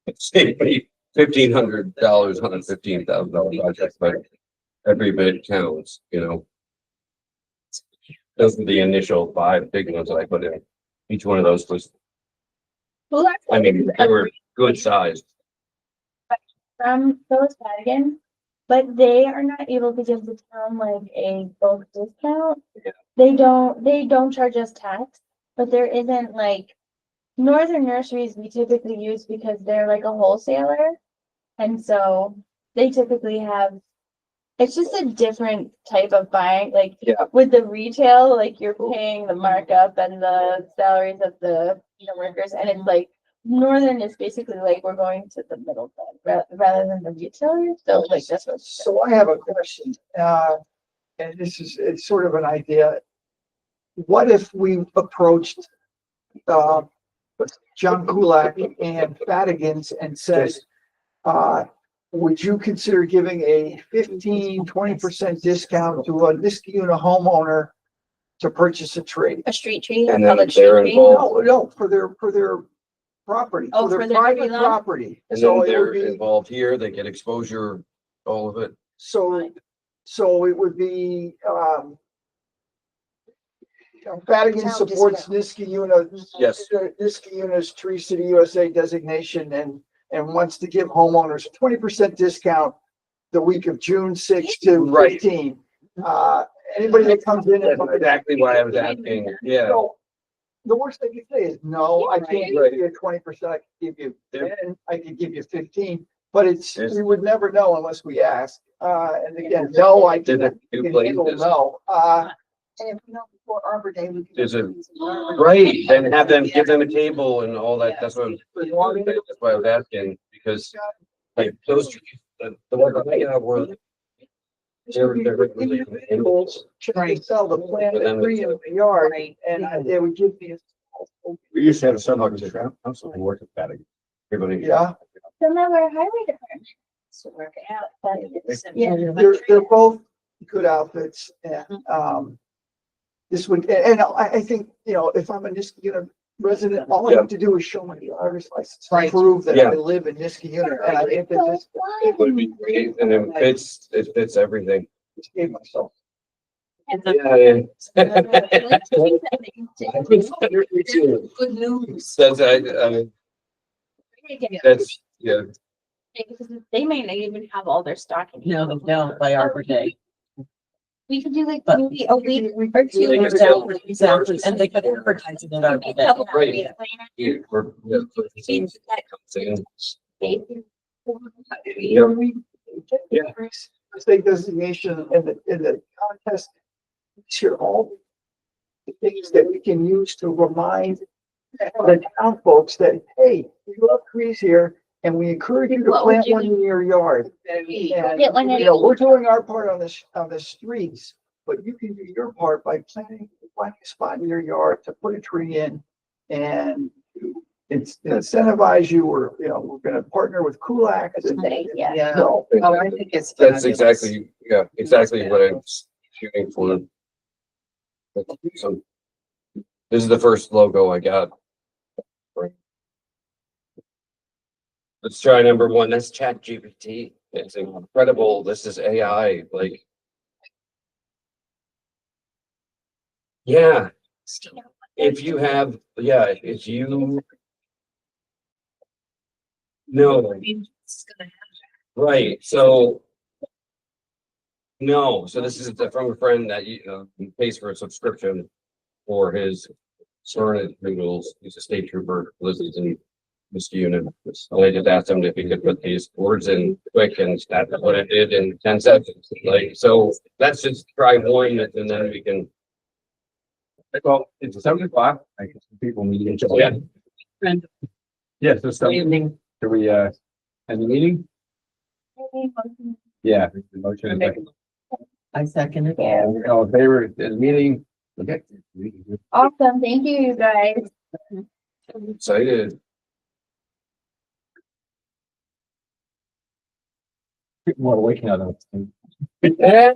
It saved me $1,500, $115,000 project, but every bit counts, Those were the initial 5 big ones that I put in. Each one of those was, they were good sized. From Phyllis Madigan, but they are not able to give the town like a bulk discount. Yeah. They don't charge us tax, but there isn't like Northern Nurseries we typically use because they're like a wholesaler. And so they typically have, it's just a different type of buying, like Yeah. with the retail, like you're paying the markup and the salaries of the workers, and it's like Northern is basically like we're going to the middle rather than the retailer. So like that's what. So I have a question, and it's sort of an idea. What if we approached, John Kulak and Fatigans and said, would you consider giving a 15-20% discount to a Niskayuna homeowner to purchase a tree? A street tree, And a then public they're street tree. involved. No, for their property, Oh, for for their their private tree lawn? property. And So then it would they're be, involved here, they get exposure, all of it. so it would be, Fadigan Town supports Niskayuna. Yes. Niskayuna's Tree City USA designation and wants to give homeowners a 20% discount the week of June 6th to Right. 15. anybody that comes in and. That's exactly why I was asking, yeah. So, the worst they could say is, no, I can't Right. give you 20%, I can give you 10, I can give you 15, but it's, Yes. we would never know unless we ask. And again, no, I There's a can't. few you can handle places. No, And if we know before Arbor Day, we can. There's a- Right, and have them, give them a table and all that, that's what, that's why I was asking, because like those, the ones that I have were. They're really. Individuals trying to sell the plant But then at free in the yard, Right. and they would give me a. We used to have some council who worked at that. Everybody. Yeah, Don't know where highway department has to work it out, but yeah. they're both good outfits and, this would, and I think, you know, if I'm a Niskayuna resident, all I have to do is show my driver's license. to Right. Prove that Yeah. I live in Niskayuna, and I think that So this, why? Would be great, and it fits everything. just gave myself. Yeah. Good news. That's, I mean, that's, yeah, Because they may not even have all their stocking. No, they don't by Arbor Day. We could do like But- maybe a week or two. They could Exactly, exactly, and they could advertise it at Arbor Day. Right. yeah, we're, yeah, Yeah. State designation in the contest. Share all the things that we can use to remind the town folks that, hey, we love trees here, and we encourage you to What would plant you one in your yard. And, Get one in- you know, we're doing our part on the streets, but you can do your part by finding a spot in your yard to put a tree in and it's incentivize you, or, you know, we're gonna partner with Kulak. and- Yeah. Yeah. So, Oh, I think it's. that's fabulous. exactly, yeah, exactly what I'm shooting for. So, this is the first logo I got. Let's try number one, that's Chat GPT, it's incredible, this is AI, like. Yeah, if you have, yeah, if you. No, It's gonna right, so. No, so this is from a friend that pays for a subscription for his Serenity noodles. He's a state trooper, lives in Niskayuna. And I just asked him if he could put these words in quick, and that's what it did in 10 seconds. Like, so let's just try one and then we can. Well, it's 7 o'clock. I guess people need each other. Yeah. Friend. Yes, so Good evening. do we, end the meeting? Yeah. the motion is second. I second it. Yeah. All in favor, end the meeting? Okay. Awesome. Thank you, you guys. Excited. People are waking up. Yeah.